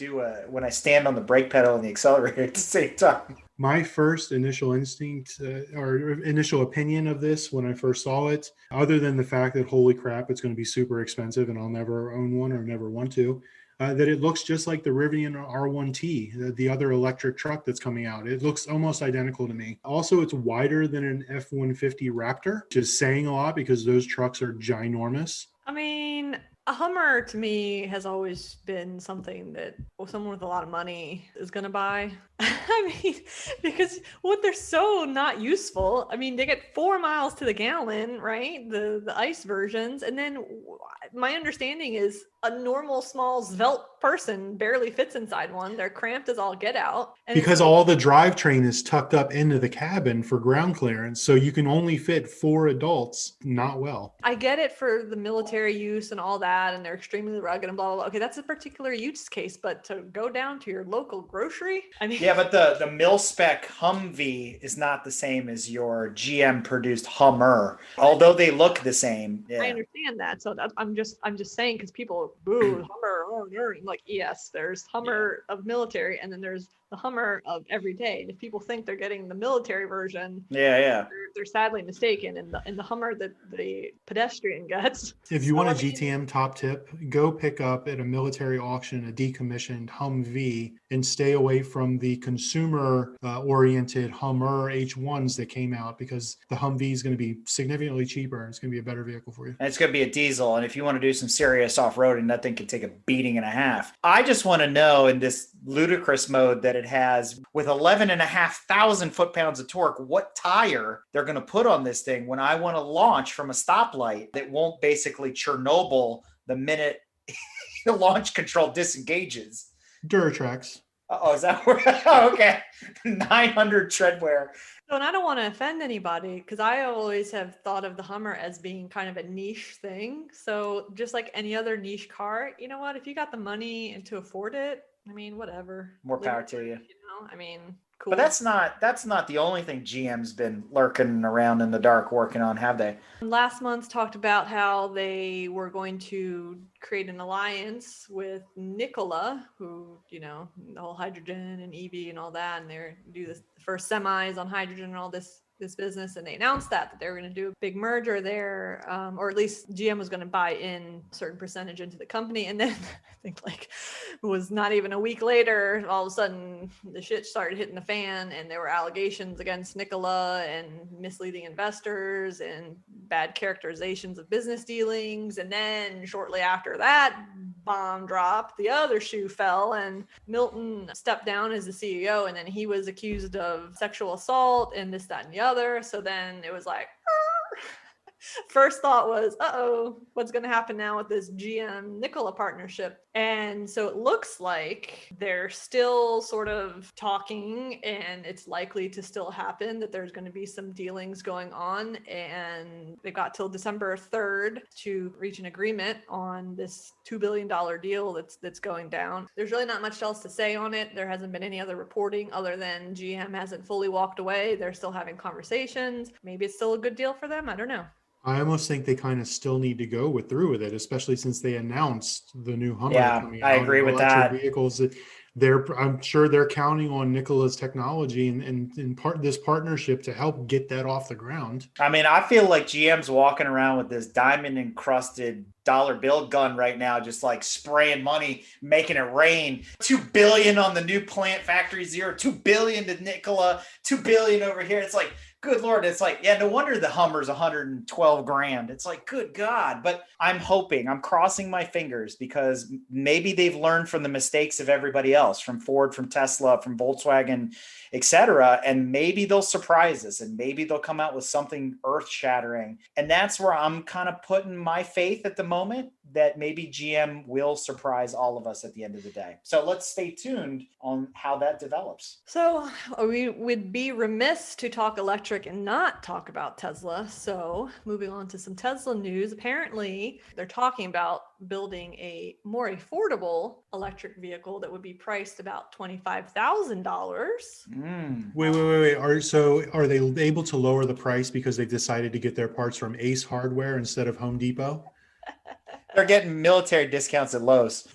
Speaker 3: stand on the brake pedal and the accelerator at the same time.
Speaker 2: My first initial instinct or initial opinion of this when I first saw it, other than the fact that, holy crap, it's going to be super expensive and I'll never own one or never want to, that it looks just like the Rivian R1T, the other electric truck that's coming out. It looks almost identical to me. Also, it's wider than an F-150 Raptor, which is saying a lot because those trucks are ginormous.
Speaker 1: I mean, a Hummer to me has always been something that someone with a lot of money is going to buy. I mean, because they're so not useful. I mean, they get 4 miles to the gallon, right? The ICE versions. And then my understanding is a normal small svelte person barely fits inside one. They're cramped as all get out. And
Speaker 2: because all the drivetrain is tucked up into the cabin for ground clearance. So you can only fit 4 adults, not well.
Speaker 1: I get it for the military use and all that, and they're extremely rugged and blah, blah, blah. Okay, that's a particular use case, but to go down to your local grocery, I mean...
Speaker 3: Yeah, but the mil-spec Humvee is not the same as your GM-produced Hummer, although they look the same. Yeah.
Speaker 1: I understand that. So I'm just saying, because people, boo, Hummer, I'm like, yes, there's Hummer of military, and then there's the Hummer of everyday. And if people think they're getting the military version,
Speaker 3: they're
Speaker 1: sadly mistaken. In the Hummer that the pedestrian gets.
Speaker 2: If you want a GTM top tip, go pick up at a military auction a decommissioned Humvee and stay away from the consumer oriented Hummer H1s that came out, because the Humvee is going to be significantly cheaper and it's going to be a better vehicle for you.
Speaker 3: And it's going to be a diesel. And if you want to do some serious off-roading, that thing can take a beating and a half. I just want to know in this ludicrous mode that it has with 11,500 foot-pounds of torque, what tire they're going to put on this thing when I want to launch from a stoplight that won't basically Chernobyl the minute the launch control disengages.
Speaker 2: Duratrax.
Speaker 3: Oh, is that where? Oh, okay. 900 treadwear.
Speaker 1: So, and I don't want to offend anybody because I always have thought of the Hummer as being kind of a niche thing. So just like any other niche car, you know what? If you got the money and to afford it, I mean, whatever.
Speaker 3: More power to you.
Speaker 1: You know, I mean, cool.
Speaker 3: But that's not the only thing GM's been lurking around in the dark working on, have they?
Speaker 1: Last month talked about how they were going to create an alliance with Nikola, who, you know, the whole hydrogen and EV and all that, and they're do the first semis on hydrogen and all this business, and they announced that they were going to do a big merger there, or at least GM was going to buy in a certain percentage into the company. And then I think like it was not even a week later, all of a sudden the shit started hitting the fan, and there were allegations against Nikola and misleading investors and bad characterizations of business dealings. And then shortly after that bomb dropped, the other shoe fell, and Milton stepped down as the CEO, and then he was accused of sexual assault and this, that, and the other. So then it was like, first thought was, uh-oh, what's going to happen now with this GM Nikola partnership? And so it looks like they're still sort of talking, and it's likely to still happen, that there's going to be some dealings going on. And they've got till December 3rd to reach an agreement on this $2 billion deal that's going down. There's really not much else to say on it. There hasn't been any other reporting other than GM hasn't fully walked away. They're still having conversations. Maybe it's still a good deal for them. I don't know.
Speaker 2: I almost think they kind of still need to go through with it, especially since they announced the new Hummer coming out.
Speaker 3: I agree with that.
Speaker 2: Vehicles that I'm sure they're counting on Nikola's technology and this partnership to help get that off the ground.
Speaker 3: I mean, I feel like GM's walking around with this diamond encrusted dollar bill gun right now, just like spraying money, making it rain. $2 billion on the new plant, Factory Zero, $2 billion to Nikola, $2 billion over here. It's like, good Lord. It's like, yeah, no wonder the Hummer's 112 grand. It's like, good God. But I'm crossing my fingers, because maybe they've learned from the mistakes of everybody else, from Ford, from Tesla, from Volkswagen, etc. And maybe they'll surprise us, and maybe they'll come out with something earth shattering. And that's where I'm kind of putting my faith at the moment, that maybe GM will surprise all of us at the end of the day. So let's stay tuned on how that develops.
Speaker 1: So we would be remiss to talk electric and not talk about Tesla. So moving on to some Tesla news. Apparently, they're talking about building a more affordable electric vehicle that would be priced about $25,000.
Speaker 2: Wait. Are they able to lower the price because they've decided to get their parts from Ace Hardware instead of Home Depot?
Speaker 3: They're getting military discounts at Lowe's.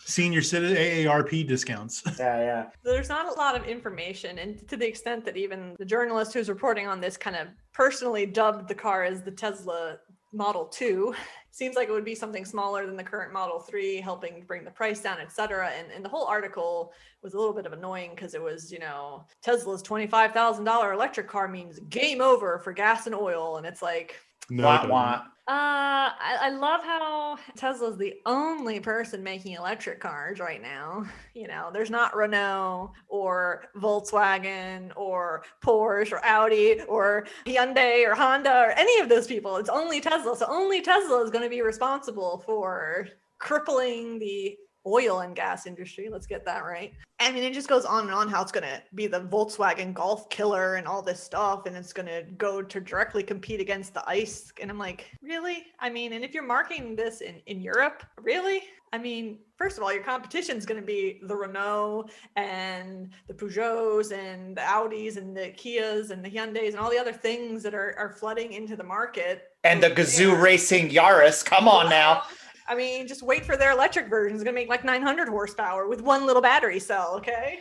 Speaker 2: Senior citizen AARP discounts.
Speaker 3: Yeah.
Speaker 1: There's not a lot of information, and to the extent that even the journalist who's reporting on this kind of personally dubbed the car as the Tesla Model 2. Seems like it would be something smaller than the current Model 3, helping bring the price down, etc. And the whole article was a little bit of annoying because it was, you know, Tesla's $25,000 electric car means game over for gas and oil. And it's like,
Speaker 3: wah.
Speaker 1: I love how Tesla's the only person making electric cars right now. You know, there's not Renault or Volkswagen or Porsche or Audi or Hyundai or Honda or any of those people. It's only Tesla. So only Tesla is going to be responsible for crippling the oil and gas industry. Let's get that right. I mean, it just goes on and on how it's going to be the Volkswagen Golf killer and all this stuff, and it's going to go to directly compete against the ICE. And I'm like, really? I mean, and if you're marketing this in Europe, really? I mean, first of all, your competition is going to be the Renault and the Peugeots and the Audis and the Kias and the Hyundais and all the other things that are flooding into the market.
Speaker 3: And the Gazoo Racing Yaris. Come on now.
Speaker 1: I mean, just wait for their electric version. It's going to make like 900 horsepower with one little battery cell, okay?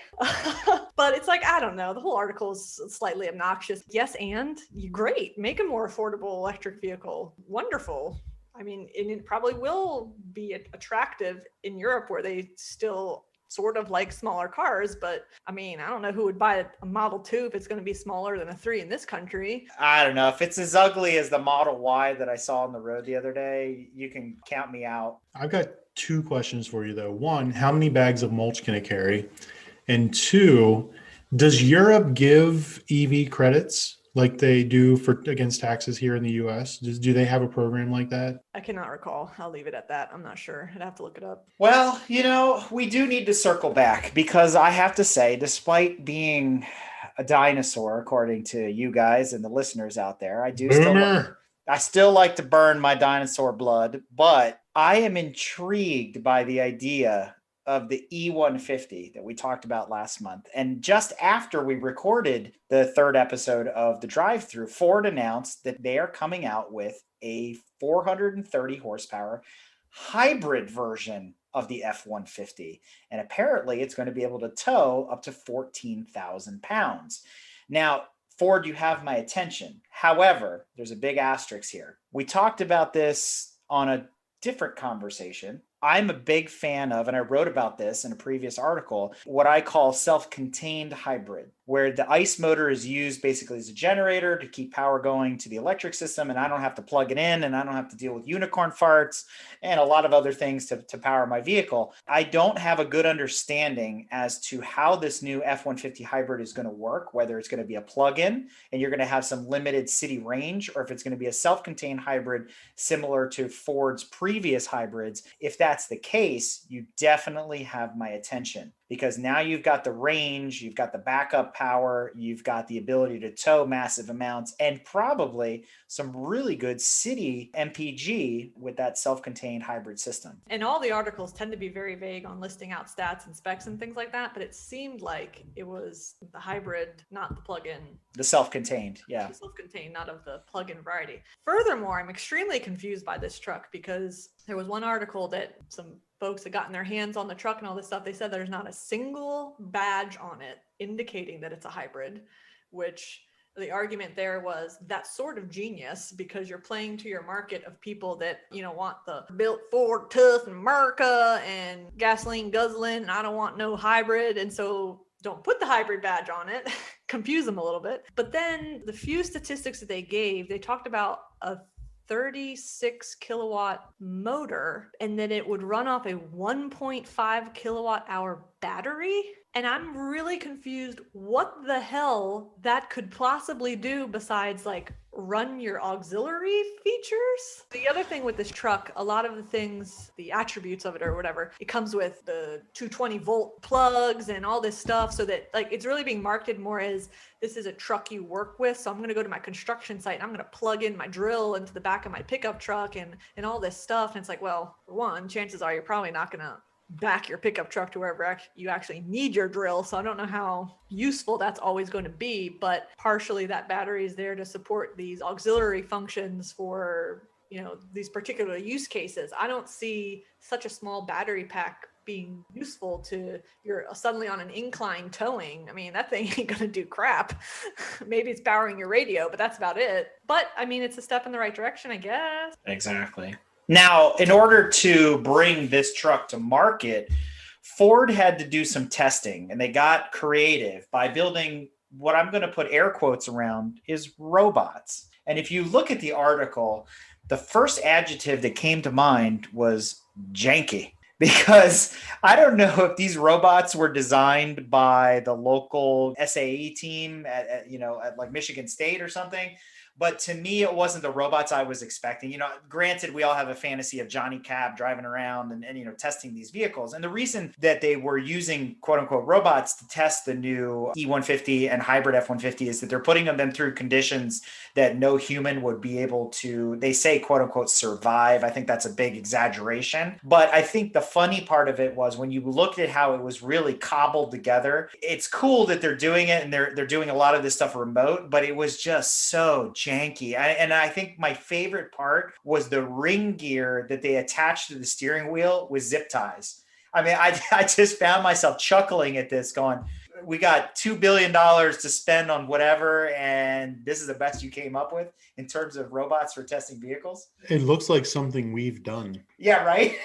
Speaker 1: But it's like, I don't know. The whole article is slightly obnoxious. Yes, and great. Make a more affordable electric vehicle. Wonderful. I mean, and it probably will be attractive in Europe where they still sort of like smaller cars, but I mean, I don't know who would buy a Model 2 if it's going to be smaller than a 3 in this country.
Speaker 3: I don't know. If it's as ugly as the Model Y that I saw on the road the other day, you can count me out.
Speaker 2: I've got two questions for you though. One, how many bags of mulch can it carry? And two, does Europe give EV credits like they do for against taxes here in the US? Do they have a program like that?
Speaker 1: I cannot recall. I'll leave it at that. I'm not sure. I'd have to look it up.
Speaker 3: Well, we do need to circle back because I have to say, despite being a dinosaur, according to you guys and the listeners out there, I still like to burn my dinosaur blood, but I am intrigued by the idea of the E150 that we talked about last month. And just after we recorded the third episode of the drive-through, Ford announced that they are coming out with a 430 horsepower hybrid version of the F-150. And apparently it's going to be able to tow up to 14,000 pounds. Now, Ford, you have my attention. However, there's a big asterisk here. We talked about this on a different conversation. I'm a big fan of, and I wrote about this in a previous article, what I call self-contained hybrid, where the ICE motor is used basically as a generator to keep power going to the electric system, and I don't have to plug it in, and I don't have to deal with unicorn farts and a lot of other things to power my vehicle. I don't have a good understanding as to how this new F-150 hybrid is going to work, whether it's going to be a plug-in and you're going to have some limited city range, or if it's going to be a self-contained hybrid similar to Ford's previous hybrids. If that's the case, you definitely have my attention, because now you've got the range, you've got the backup power, you've got the ability to tow massive amounts, and probably some really good city MPG with that self-contained hybrid system.
Speaker 1: And all the articles tend to be very vague on listing out stats and specs and things like that, but it seemed like it was the hybrid, not the plug-in.
Speaker 3: The self-contained, yeah.
Speaker 1: The self-contained, not of the plug-in variety. Furthermore, I'm extremely confused by this truck because there was one article that some folks had gotten their hands on the truck and all this stuff. They said there's not a single badge on it indicating that it's a hybrid, which the argument there was that's sort of genius because you're playing to your market of people that, want the built Ford tough America and gasoline guzzling, and I don't want no hybrid. And so don't put the hybrid badge on it, confuse them a little bit. But then the few statistics that they gave, they talked about a 36 kilowatt motor and then it would run off a 1.5 kilowatt hour battery. And I'm really confused what the hell that could possibly do besides like run your auxiliary features. The other thing with this truck, a lot of the things, the attributes of it or whatever, it comes with the 220 volt plugs and all this stuff, so that like it's really being marketed more as this is a truck you work with. So I'm going to go to my construction site and I'm going to plug in my drill into the back of my pickup truck and all this stuff. And it's like, well, for one, chances are you're probably not going to back your pickup truck to wherever you actually need your drill. So I don't know how useful that's always going to be, but partially that battery is there to support these auxiliary functions for, these particular use cases. I don't see such a small battery pack being useful to you're suddenly on an incline towing. I mean, that thing ain't going to do crap. Maybe it's powering your radio, but that's about it. But I mean, it's a step in the right direction, I guess.
Speaker 3: Exactly. Now, in order to bring this truck to market, Ford had to do some testing, and they got creative by building what I'm going to put air quotes around is robots. And if you look at the article, the first adjective that came to mind was janky, because I don't know if these robots were designed by the local SAE team at like Michigan State or something. But to me, it wasn't the robots I was expecting. Granted, we all have a fantasy of Johnny Cab driving around and testing these vehicles. And the reason that they were using quote unquote robots to test the new E150 and hybrid F150 is that they're putting them through conditions that no human would be able to, they say, quote unquote, survive. I think that's a big exaggeration. But I think the funny part of it was when you looked at how it was really cobbled together, it's cool that they're doing it and they're doing a lot of this stuff remote, but it was just so janky. And I think my favorite part was the ring gear that they attached to the steering wheel with zip ties. I mean, I just found myself chuckling at this going, we got $2 billion to spend on whatever, and this is the best you came up with in terms of robots for testing vehicles.
Speaker 2: It looks like something we've done.
Speaker 3: Yeah, right?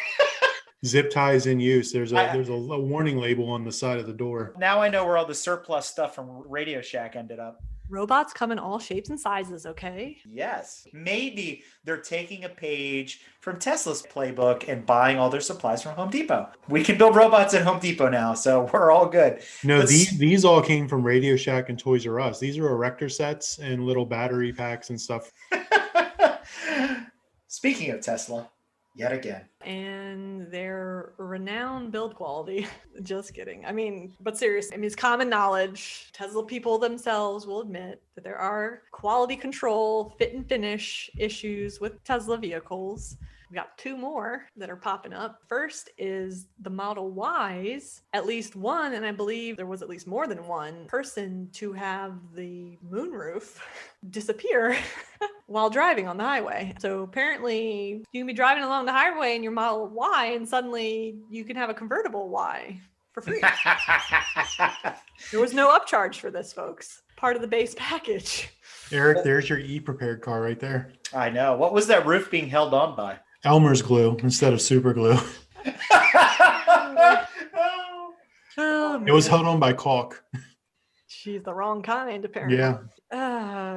Speaker 2: Zip ties in use. There's a warning label on the side of the door.
Speaker 3: Now I know where all the surplus stuff from Radio Shack ended up.
Speaker 1: Robots come in all shapes and sizes, okay?
Speaker 3: Yes. Maybe they're taking a page from Tesla's playbook and buying all their supplies from Home Depot. We can build robots at Home Depot now, so we're all good.
Speaker 2: No,
Speaker 3: But
Speaker 2: these all came from Radio Shack and Toys R Us. These are erector sets and little battery packs and stuff.
Speaker 3: Speaking of Tesla, yet again.
Speaker 1: And their renowned build quality. Just kidding. I mean, but seriously, I mean, it's common knowledge. Tesla people themselves will admit that there are quality control, fit and finish issues with Tesla vehicles. We got two more that are popping up. First is the Model Ys. At least one, and I believe there was at least more than one person to have the moonroof disappear while driving on the highway. So apparently you can be driving along the highway in your Model Y and suddenly you can have a convertible Y for free. There was no upcharge for this, folks. Part of the base package.
Speaker 2: Eric, there's your E-Prepared car right there.
Speaker 3: I know. What was that roof being held on by?
Speaker 2: Elmer's glue instead of super glue.
Speaker 1: Oh,
Speaker 2: It was held on by caulk.
Speaker 1: she's the wrong kind, apparently.
Speaker 2: Yeah.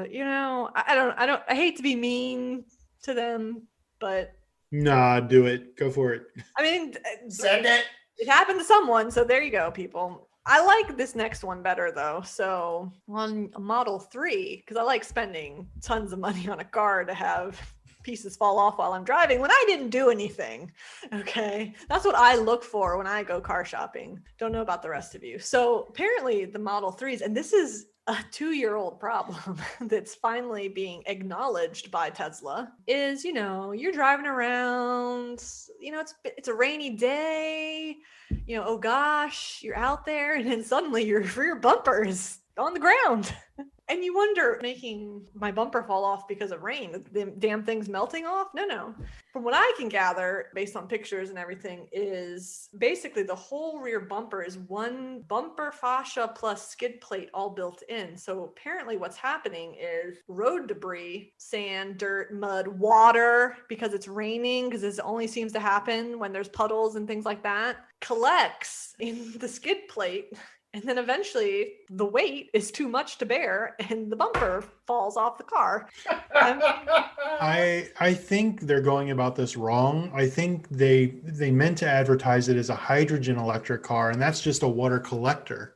Speaker 1: You know, I hate to be mean to them, but
Speaker 2: Nah, do it. Go for it.
Speaker 1: I mean,
Speaker 3: Send it.
Speaker 1: it happened to someone, so there you go, people. I like this next one better though. So on a Model 3, because I like spending tons of money on a car to have pieces fall off while I'm driving when I didn't do anything. Okay. That's what I look for when I go car shopping. Don't know about the rest of you. So apparently the Model 3s, and this is a 2-year-old problem that's finally being acknowledged by Tesla, is, you know, you're driving around, you know, it's a rainy day, you know, oh gosh, you're out there, and then suddenly your rear bumper is on the ground. And you wonder, making my bumper fall off because of rain, the damn thing's melting off? No. From what I can gather, based on pictures and everything, is basically the whole rear bumper is one bumper fascia plus skid plate all built in. So apparently what's happening is road debris, sand, dirt, mud, water, because it's raining, because this only seems to happen when there's puddles and things like that, collects in the skid plate. And then eventually the weight is too much to bear and the bumper falls off the car.
Speaker 2: I think they're going about this wrong. I think they meant to advertise it as a hydrogen electric car, and that's just a water collector.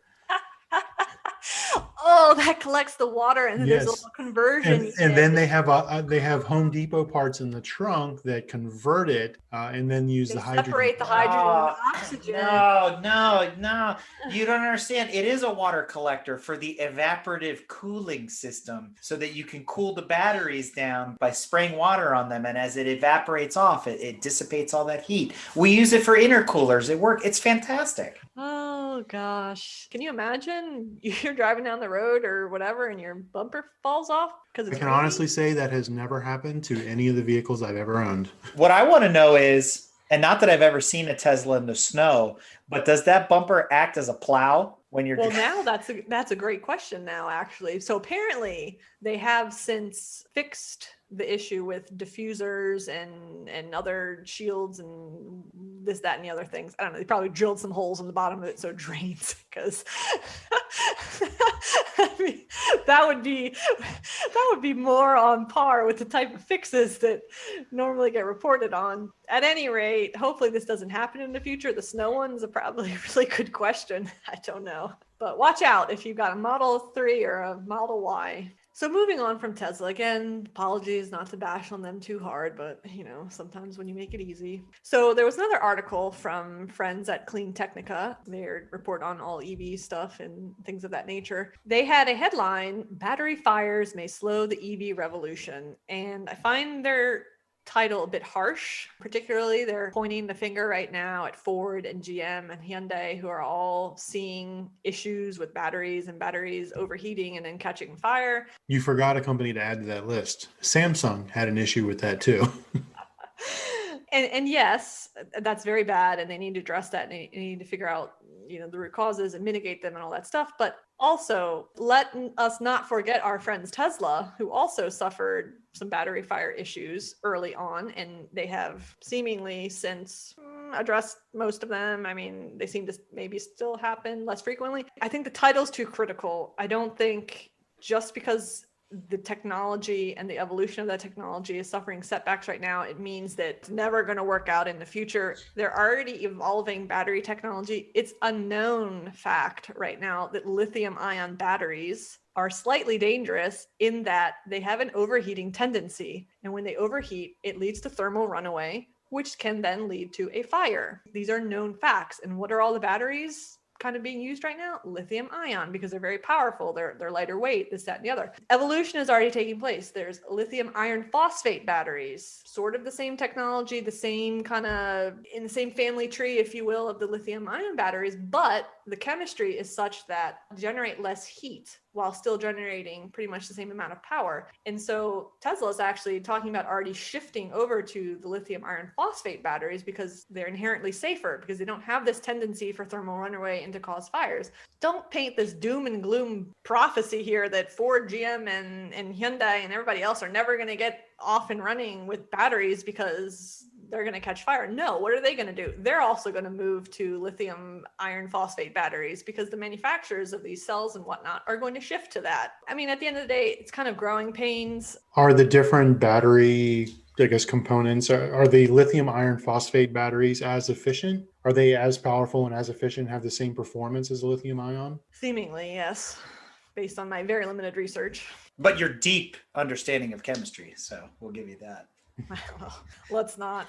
Speaker 1: Oh, that collects the water, and then there's a
Speaker 2: Yes.
Speaker 1: little conversion.
Speaker 2: And then they have Home Depot parts in the trunk that convert it and then use
Speaker 1: They
Speaker 2: the hydrogen.
Speaker 1: separate the hydrogen and the oxygen.
Speaker 3: No. You don't understand. It is a water collector for the evaporative cooling system so that you can cool the batteries down by spraying water on them. And as it evaporates off, it dissipates all that heat. We use it for intercoolers. It's fantastic.
Speaker 1: Oh gosh. Can you imagine you're driving down the road or whatever and your bumper falls off because
Speaker 2: I
Speaker 1: it's
Speaker 2: can
Speaker 1: raining?
Speaker 2: honestly say that has never happened to any of the vehicles I've ever owned.
Speaker 3: What I want to know is, and not that I've ever seen a Tesla in the snow, but does that bumper act as a plow when you're
Speaker 1: Well, now that's a great question now, actually. So apparently they have since fixed the issue with diffusers and other shields and this, that, and the other things. I don't know. They probably drilled some holes in the bottom of it so it drains, because I mean, that would be more on par with the type of fixes that normally get reported on. At any rate, hopefully this doesn't happen in the future. The snow one's probably a really good question. I don't know. But watch out if you've got a Model 3 or a Model Y. So moving on from Tesla, again, apologies not to bash on them too hard, but you know, sometimes when you make it easy. So there was another article from friends at Clean Technica. They report on all EV stuff and things of that nature. They had a headline, "Battery fires may slow the EV revolution." And I find their title a bit harsh. Particularly, they're pointing the finger right now at Ford and GM and Hyundai, who are all seeing issues with batteries and batteries overheating and then catching fire.
Speaker 2: You forgot a company to add to that list. Samsung had an issue with that too.
Speaker 1: And yes, that's very bad, and they need to address that, and they need to figure out, you know, the root causes and mitigate them and all that stuff. But also, let us not forget our friends Tesla, who also suffered some battery fire issues early on, and they have seemingly since addressed most of them. I mean, they seem to maybe still happen less frequently. I think the title's too critical. I don't think just because the technology and the evolution of that technology is suffering setbacks right now, it means that it's never going to work out in the future. They're already evolving battery technology. It's a known fact right now that lithium ion batteries are slightly dangerous in that they have an overheating tendency. And when they overheat, it leads to thermal runaway, which can then lead to a fire. These are known facts. And what are all the batteries kind of being used right now? Lithium ion, because they're very powerful. They're lighter weight, this, that, and the other. Evolution is already taking place. There's lithium iron phosphate batteries, sort of the same technology, the same kind of in the same family tree, if you will, of the lithium ion batteries, but the chemistry is such that generate less heat while still generating pretty much the same amount of power. And so Tesla is actually talking about already shifting over to the lithium iron phosphate batteries because they're inherently safer, because they don't have this tendency for thermal runaway and to cause fires. Don't paint this doom and gloom prophecy here that Ford, GM, and Hyundai and everybody else are never going to get off and running with batteries because they're going to catch fire. No, what are they going to do? They're also going to move to lithium iron phosphate batteries because the manufacturers of these cells and whatnot are going to shift to that. I mean, at the end of the day, it's kind of growing pains.
Speaker 2: Are the different battery, I guess, components, are the lithium iron phosphate batteries as efficient? Are they as powerful and as efficient, have the same performance as the lithium ion?
Speaker 1: Seemingly, yes, based on my very limited research.
Speaker 3: But your deep understanding of chemistry, so we'll give you that.
Speaker 1: Well, let's not.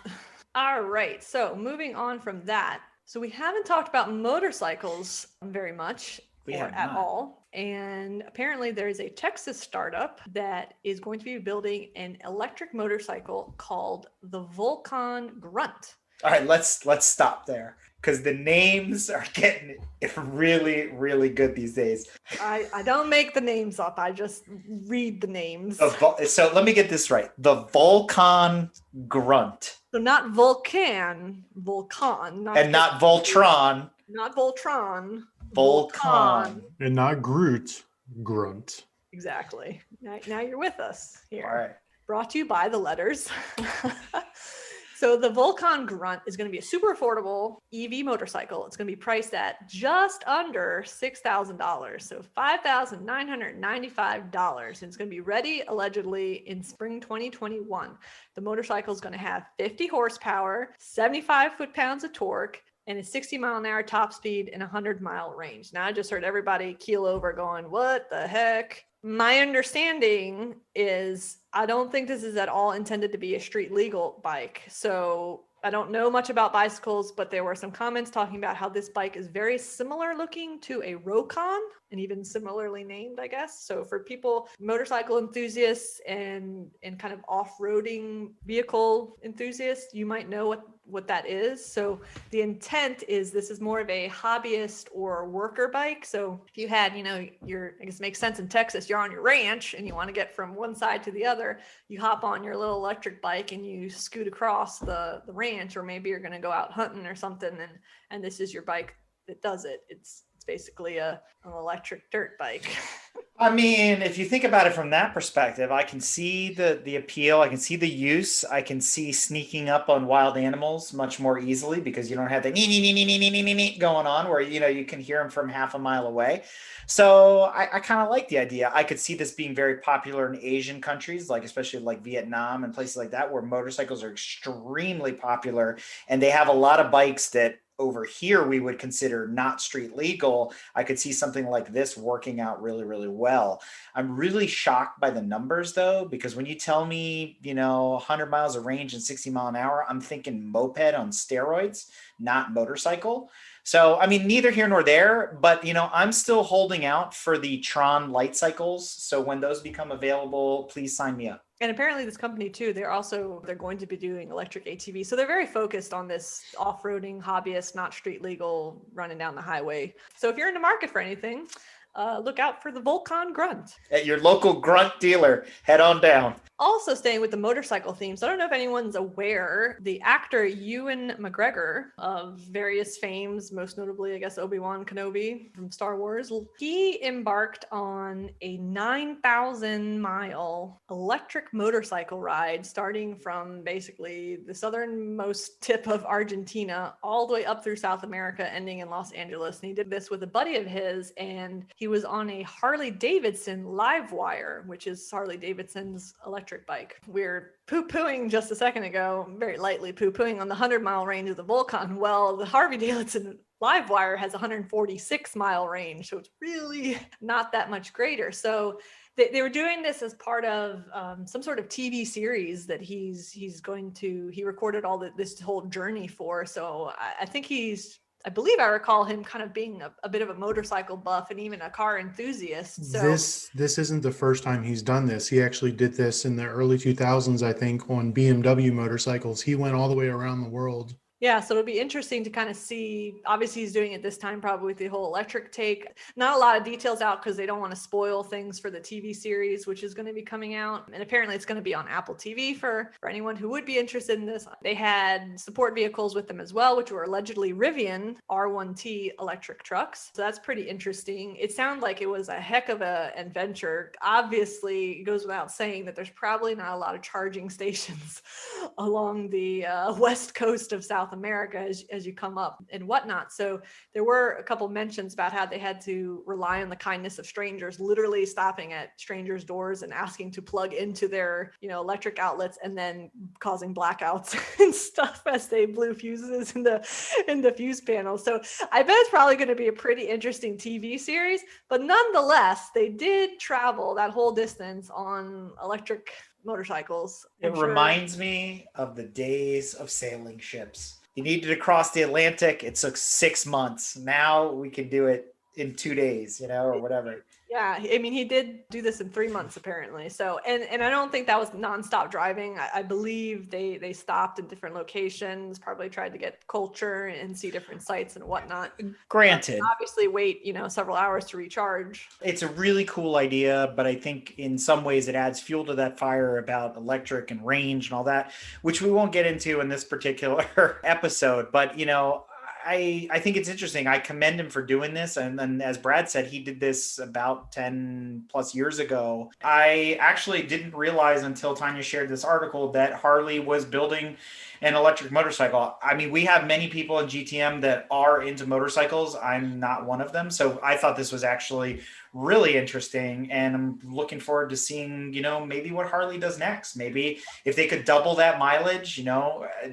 Speaker 1: All right. So moving on from that. So we haven't talked about motorcycles very much at all. And apparently there is a Texas startup that is going to be building an electric motorcycle called the Volcon Grunt.
Speaker 3: All right, let's stop there because the names are getting really, really good these days.
Speaker 1: I don't make the names up. I just read the names.
Speaker 3: So let me get this right. The Volcon Grunt.
Speaker 1: So not Vulcan, Volcon.
Speaker 3: Not Voltron.
Speaker 1: Not Voltron.
Speaker 3: Volcon.
Speaker 2: And not Groot, Grunt.
Speaker 1: Exactly. Now you're with us here.
Speaker 3: All right.
Speaker 1: Brought to you by the letters. So the Volcon Grunt is going to be a super affordable EV motorcycle. It's going to be priced at just under $6,000, so $5,995. And it's going to be ready allegedly in spring 2021. The motorcycle is going to have 50 horsepower, 75 foot-pounds of torque, and a 60-mile-an-hour top speed and 100-mile range. Now I just heard everybody keel over going, what the heck? My understanding is I don't think this is at all intended to be a street legal bike. So I don't know much about bicycles, but there were some comments talking about how this bike is very similar looking to a Rokon, and even similarly named, I guess. So for people, motorcycle enthusiasts and kind of off-roading vehicle enthusiasts, you might know what that is. So the intent is this is more of a hobbyist or worker bike. So if you had, I guess it makes sense in Texas, you're on your ranch and you want to get from one side to the other, you hop on your little electric bike and you scoot across the ranch, or maybe you're going to go out hunting or something, and this is your bike that does it. It's basically an electric dirt bike.
Speaker 3: I mean, if you think about it from that perspective, I can see the appeal. I can see the use. I can see sneaking up on wild animals much more easily because you don't have the going on where, you can hear them from half a mile away. So I kind of like the idea. I could see this being very popular in Asian countries, like especially like Vietnam and places like that, where motorcycles are extremely popular. And they have a lot of bikes that over here we would consider not street legal. I could see something like this working out really, really well. I'm really shocked by the numbers though, because when you tell me, 100 miles of range and 60 mile an hour, I'm thinking moped on steroids, not motorcycle. So, I mean, neither here nor there, but, I'm still holding out for the Tron light cycles. So when those become available, please sign me up.
Speaker 1: And apparently this company too, they're going to be doing electric ATVs. So they're very focused on this off-roading hobbyist, not street legal, running down the highway. So if you're in the market for anything, look out for the Volcon Grunt.
Speaker 3: At your local Grunt dealer, head on down.
Speaker 1: Also staying with the motorcycle theme, so I don't know if anyone's aware, the actor Ewan McGregor of various fames, most notably, I guess, Obi-Wan Kenobi from Star Wars, he embarked on a 9,000-mile electric motorcycle ride starting from basically the southernmost tip of Argentina all the way up through South America, ending in Los Angeles. And he did this with a buddy of his, and he was on a Harley Davidson Livewire, which is Harley Davidson's electric bike. We were poo-pooing just a second ago, very lightly poo-pooing on the 100-mile range of the Volcon. Well, the Harley Davidson Livewire has 146-mile range, so it's really not that much greater. So they were doing this as part of some sort of TV series that he recorded this whole journey for. So I think I believe I recall him kind of being a bit of a motorcycle buff and even a car enthusiast. So
Speaker 2: this isn't the first time he's done this. He actually did this in the early 2000s, I think, on BMW motorcycles. He went all the way around the world.
Speaker 1: Yeah, so it'll be interesting to kind of see. Obviously, he's doing it this time probably with the whole electric take. Not a lot of details out because they don't want to spoil things for the TV series, which is going to be coming out. And apparently it's going to be on Apple TV for anyone who would be interested in this. They had support vehicles with them as well, which were allegedly Rivian R1T electric trucks. So that's pretty interesting. It sounded like it was a heck of an adventure. Obviously, it goes without saying that there's probably not a lot of charging stations along the west coast of South America as you come up and whatnot. So there were a couple mentions about how they had to rely on the kindness of strangers, literally stopping at strangers' doors and asking to plug into their, electric outlets, and then causing blackouts and stuff as they blew fuses in the fuse panel. So I bet it's probably going to be a pretty interesting TV series, but nonetheless, they did travel that whole distance on electric motorcycles.
Speaker 3: It reminds me of the days of sailing ships. You needed to cross the Atlantic. It took 6 months. Now we can do it in 2 days, or whatever.
Speaker 1: Yeah, I mean, he did do this in 3 months apparently. So, and I don't think that was nonstop driving. I believe they stopped in different locations, probably tried to get culture and see different sites and whatnot.
Speaker 3: Granted,
Speaker 1: obviously wait, several hours to recharge.
Speaker 3: It's a really cool idea, but I think in some ways it adds fuel to that fire about electric and range and all that, which we won't get into in this particular episode. But, I think it's interesting. I commend him for doing this. And then, as Brad said, he did this about 10 plus years ago. I actually didn't realize until Tanya shared this article that Harley was building an electric motorcycle. I mean, we have many people in GTM that are into motorcycles. I'm not one of them. So I thought this was actually really interesting. And I'm looking forward to seeing, maybe what Harley does next. Maybe if they could double that mileage,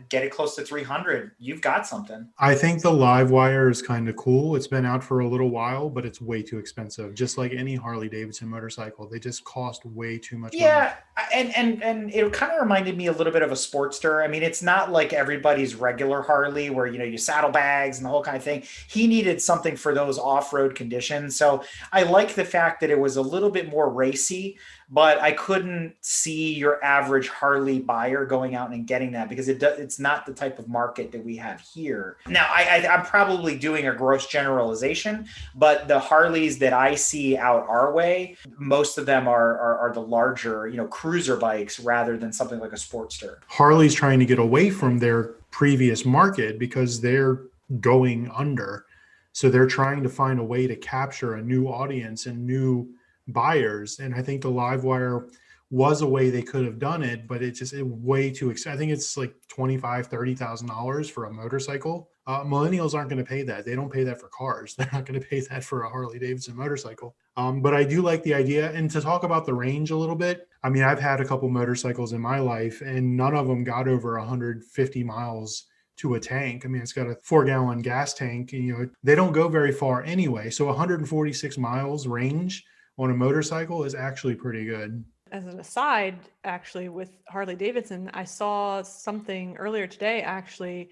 Speaker 3: get it close to 300, you've got something.
Speaker 2: I think the Livewire is kind of cool. It's been out for a little while, but it's way too expensive. Just like any Harley Davidson motorcycle, they just cost way too much money.
Speaker 3: Yeah, and it kind of reminded me a little bit of a Sportster. I mean, it's not like everybody's regular Harley where, you saddlebags and the whole kind of thing. He needed something for those off-road conditions. So I like the fact that it was a little bit more racy, but I couldn't see your average Harley buyer going out and getting that because it's not the type of market that we have here. Now, I'm probably doing a gross generalization, but the Harleys that I see out our way, most of them are the larger, cruiser bikes rather than something like a Sportster.
Speaker 2: Harley's trying to get away from their previous market because they're going under. So they're trying to find a way to capture a new audience and new buyers. And I think the Livewire was a way they could have done it, but it's just way too expensive. I think it's like $25,000, $30,000 for a motorcycle. Millennials aren't going to pay that. They don't pay that for cars. They're not going to pay that for a Harley Davidson motorcycle. But I do like the idea. And to talk about the range a little bit, I mean, I've had a couple motorcycles in my life and none of them got over 150 miles to a tank. I mean, it's got a 4-gallon gas tank, and, they don't go very far anyway. So 146 miles range on a motorcycle is actually pretty good.
Speaker 1: As an aside, actually, with Harley Davidson, I saw something earlier today, actually,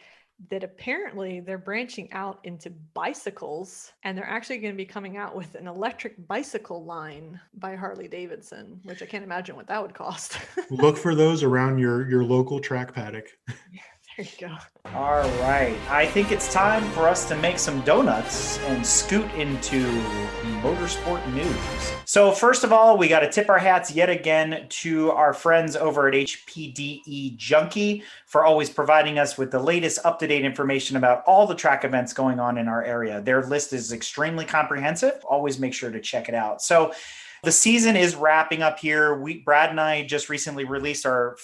Speaker 1: that apparently they're branching out into bicycles, and they're actually going to be coming out with an electric bicycle line by Harley Davidson, which I can't imagine what that would cost.
Speaker 2: Look for those around your local track paddock.
Speaker 1: There you go.
Speaker 3: All right. I think it's time for us to make some donuts and scoot into motorsport news. So first of all, we got to tip our hats yet again to our friends over at HPDE Junkie for always providing us with the latest up-to-date information about all the track events going on in our area. Their list is extremely comprehensive. Always make sure to check it out. So The season is wrapping up here. Brad and I just recently released our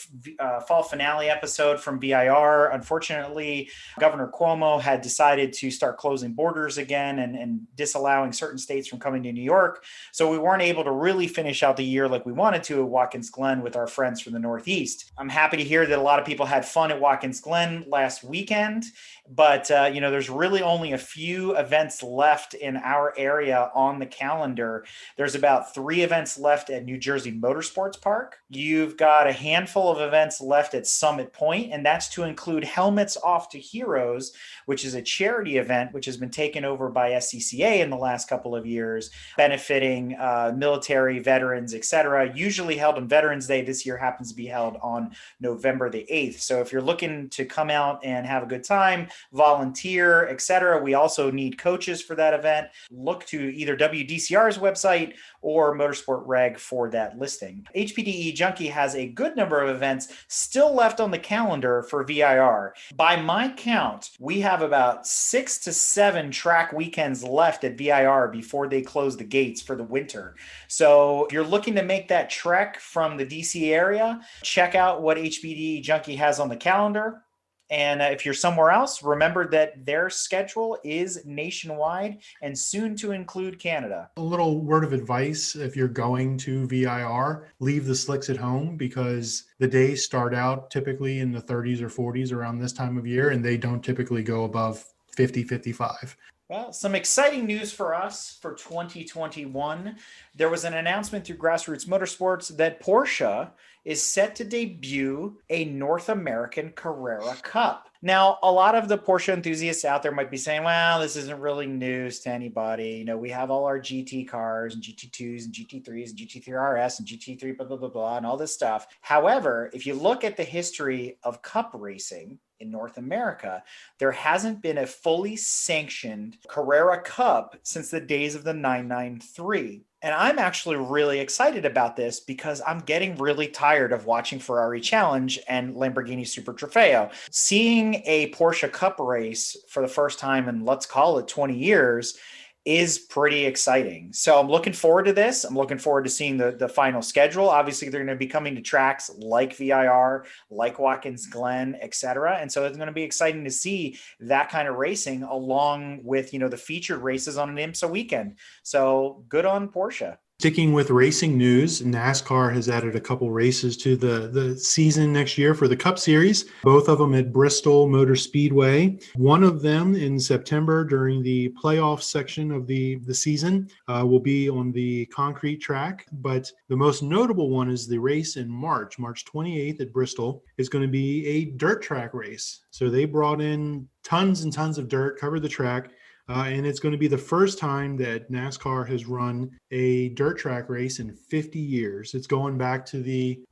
Speaker 3: fall finale episode from VIR. Unfortunately, Governor Cuomo had decided to start closing borders again and disallowing certain states from coming to New York. So we weren't able to really finish out the year like we wanted to at Watkins Glen with our friends from the Northeast. I'm happy to hear that a lot of people had fun at Watkins Glen last weekend, but there's really only a few events left in our area on the calendar. There's about 3 events left at New Jersey Motorsports Park. You've got a handful of events left at Summit Point, and that's to include Helmets Off to Heroes, which is a charity event which has been taken over by SCCA in the last couple of years, benefiting military, veterans, etc. Usually held on Veterans Day. This year happens to be held on November the 8th. So if you're looking to come out and have a good time, volunteer, etc., we also need coaches for that event. Look to either WDCR's website or Motorsport Reg for that listing. HPDE Junkie has a good number of events still left on the calendar for VIR. By my count, we have about 6 to 7 track weekends left at VIR before they close the gates for the winter. So if you're looking to make that trek from the DC area, check out what HPDE Junkie has on the calendar. And if you're somewhere else, remember that their schedule is nationwide and soon to include Canada.
Speaker 2: A little word of advice: if you're going to VIR, leave the slicks at home, because the days start out typically in the 30s or 40s around this time of year, and they don't typically go above 50, 55.
Speaker 3: Well, some exciting news for us for 2021. There was an announcement through Grassroots Motorsports that Porsche is set to debut a North American Carrera Cup. Now, a lot of the Porsche enthusiasts out there might be saying, well, this isn't really news to anybody. We have all our GT cars and GT2s and GT3s and GT3 RS and GT3 blah, blah, blah, blah, and all this stuff. However, if you look at the history of cup racing in North America, there hasn't been a fully sanctioned Carrera Cup since the days of the 993. And I'm actually really excited about this because I'm getting really tired of watching Ferrari Challenge and Lamborghini Super Trofeo. Seeing a Porsche Cup race for the first time in, let's call it 20 years, is pretty exciting. So I'm looking forward to this. I'm looking forward to seeing the final schedule. Obviously, they're going to be coming to tracks like VIR, like Watkins Glen, etc. And so it's going to be exciting to see that kind of racing along with, the featured races on an IMSA weekend. So good on Porsche.
Speaker 2: Sticking with racing news, NASCAR has added a couple races to the season next year for the Cup Series, both of them at Bristol Motor Speedway. One of them in September during the playoff section of the season will be on the concrete track. But the most notable one is the race in March 28th at Bristol. Is going to be a dirt track race. So they brought in tons and tons of dirt, covered the track. And it's going to be the first time that NASCAR has run a dirt track race in 50 years. It's going back to the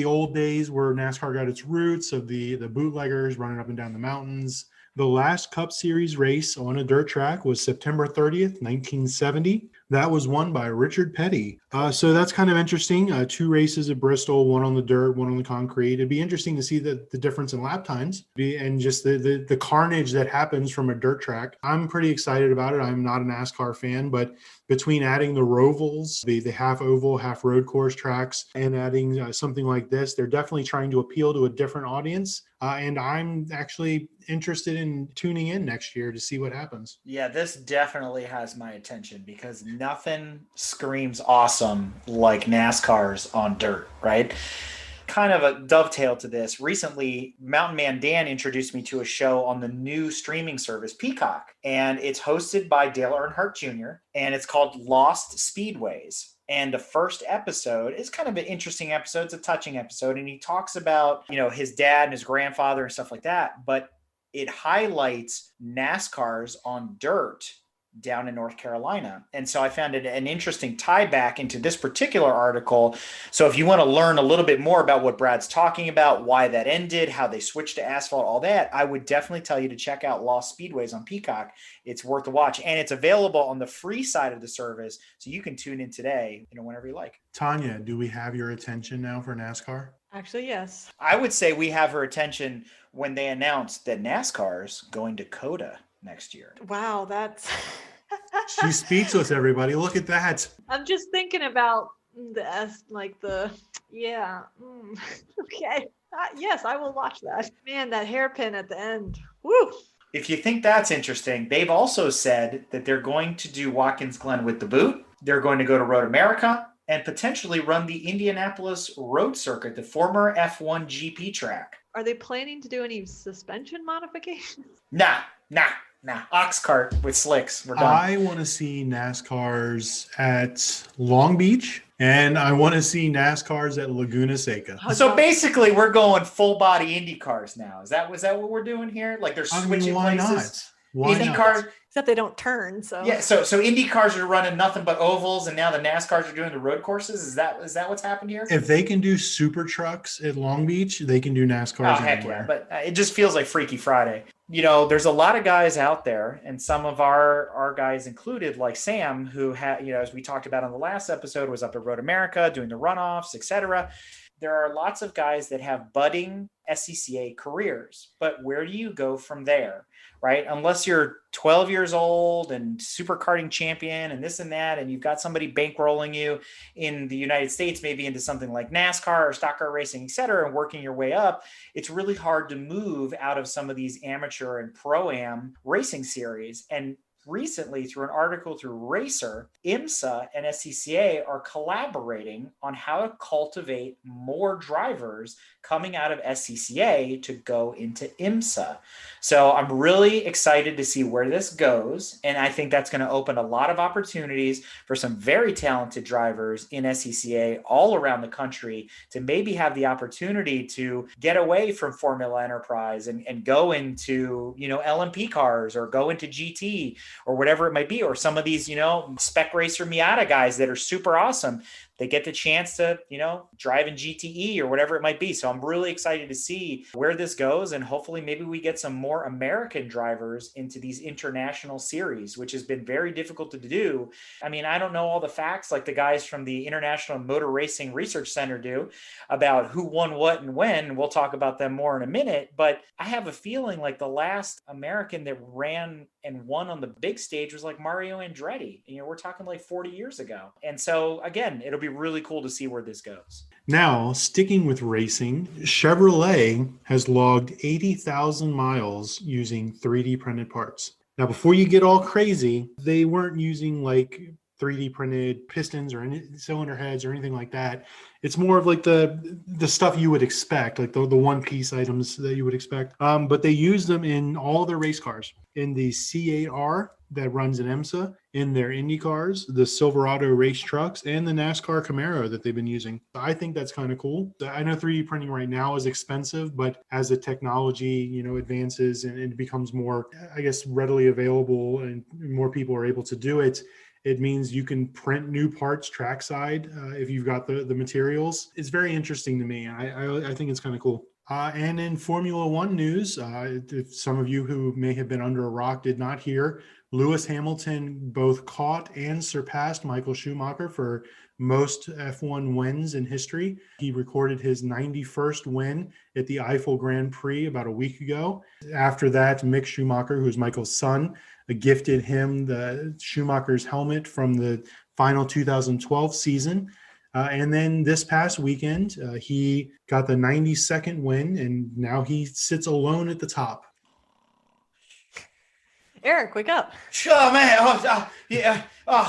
Speaker 2: old days where NASCAR got its roots of the bootleggers running up and down the mountains. The last Cup Series race on a dirt track was September 30th, 1970. That was won by Richard Petty. So that's kind of interesting. 2 races at Bristol, one on the dirt, one on the concrete. It'd be interesting to see the difference in lap times and just the carnage that happens from a dirt track. I'm pretty excited about it. I'm not a NASCAR fan, but between adding the Rovals, the half oval, half road course tracks, and adding something like this, they're definitely trying to appeal to a different audience. And I'm actually interested in tuning in next year to see what happens.
Speaker 3: Yeah, this definitely has my attention because nothing screams awesome like NASCAR's on dirt, right? Kind of a dovetail to this. Recently, Mountain Man Dan introduced me to a show on the new streaming service, Peacock, and it's hosted by Dale Earnhardt Jr., and it's called Lost Speedways. And the first episode is kind of an interesting episode. It's a touching episode. And he talks about, his dad and his grandfather and stuff like that. But it highlights NASCAR's on dirt down in North Carolina. And so I found it an interesting tie back into this particular article. So if you want to learn a little bit more about what Brad's talking about, why that ended, how they switched to asphalt, all that, I would definitely tell you to check out Lost Speedways on Peacock. It's worth a watch. And it's available on the free side of the service. So you can tune in today, whenever you like.
Speaker 2: Tanya, do we have your attention now for NASCAR?
Speaker 1: Actually, yes.
Speaker 3: I would say we have her attention when they announced that NASCAR's going to COTA next year.
Speaker 1: Wow, that's
Speaker 2: She's speechless, everybody. Look at that.
Speaker 1: I'm just thinking about yeah. Okay. Yes, I will watch that. Man, that hairpin at the end. Woo.
Speaker 3: If you think that's interesting, they've also said that they're going to do Watkins Glen with the boot. They're going to go to Road America and potentially run the Indianapolis Road Circuit, the former F1 GP track.
Speaker 1: Are they planning to do any suspension modifications?
Speaker 3: Nah. Ox cart with slicks. We're done.
Speaker 2: I want to see NASCARs at Long Beach, and I want to see NASCARs at Laguna Seca.
Speaker 3: So basically, we're going full body Indy cars now. Is that what we're doing here? Like they're switching
Speaker 2: why
Speaker 3: places.
Speaker 2: Not? Why
Speaker 3: Indy
Speaker 2: not?
Speaker 3: cars.
Speaker 1: Except they don't turn. So
Speaker 3: Yeah. So Indy cars are running nothing but ovals, and now the NASCARs are doing the road courses. Is that what's happened here?
Speaker 2: If they can do super trucks at Long Beach, they can do NASCARs
Speaker 3: Heck
Speaker 2: anywhere.
Speaker 3: yeah! But it just feels like Freaky Friday. There's a lot of guys out there, and some of our guys included, like Sam, who had, as we talked about on the last episode, was up at Road America doing the runoffs, etc. There are lots of guys that have budding SCCA careers, but where do you go from there, right? Unless you're 12 years old and super karting champion and this and that, and you've got somebody bankrolling you in the United States, maybe into something like NASCAR or stock car racing, et cetera, and working your way up, it's really hard to move out of some of these amateur and pro-am racing series. And recently, through an article through Racer, IMSA and SCCA are collaborating on how to cultivate more drivers coming out of SCCA to go into IMSA. So I'm really excited to see where this goes. And I think that's going to open a lot of opportunities for some very talented drivers in SCCA all around the country to maybe have the opportunity to get away from Formula Enterprise and go into, LMP cars or go into GT or whatever it might be, or some of these, spec racer Miata guys that are super awesome. They get the chance to, drive in GTE or whatever it might be. So I'm really excited to see where this goes. And hopefully maybe we get some more American drivers into these international series, which has been very difficult to do. I mean, I don't know all the facts like the guys from the International Motor Racing Research Center do about who won what and when. We'll talk about them more in a minute. But I have a feeling like the last American that ran and won on the big stage was like Mario Andretti. We're talking like 40 years ago. And so again, it'll be really cool to see where this goes.
Speaker 2: Now, sticking with racing, Chevrolet has logged 80,000 miles using 3D printed parts. Now, before you get all crazy, they weren't using like 3D printed pistons or any cylinder heads or anything like that. It's more of like the stuff you would expect, like the one piece items that you would expect. But they use them in all their race cars, in the C8R that runs in IMSA, in their Indy cars, the Silverado race trucks, and the NASCAR Camaro that they've been using. I think that's kind of cool. I know 3D printing right now is expensive, but as the technology, advances and it becomes more, I guess, readily available and more people are able to do it, it means you can print new parts trackside if you've got the materials. It's very interesting to me. I think it's kind of cool. And in Formula One news, if some of you who may have been under a rock did not hear, Lewis Hamilton both caught and surpassed Michael Schumacher for most F1 wins in history. He recorded his 91st win at the Eifel Grand Prix about a week ago. After that, Mick Schumacher, who's Michael's son, gifted him the Schumacher's helmet from the final 2012 season. And then this past weekend, he got the 92nd win, and now he sits alone at the top.
Speaker 1: Eric, wake up.
Speaker 3: Oh, man. Yeah.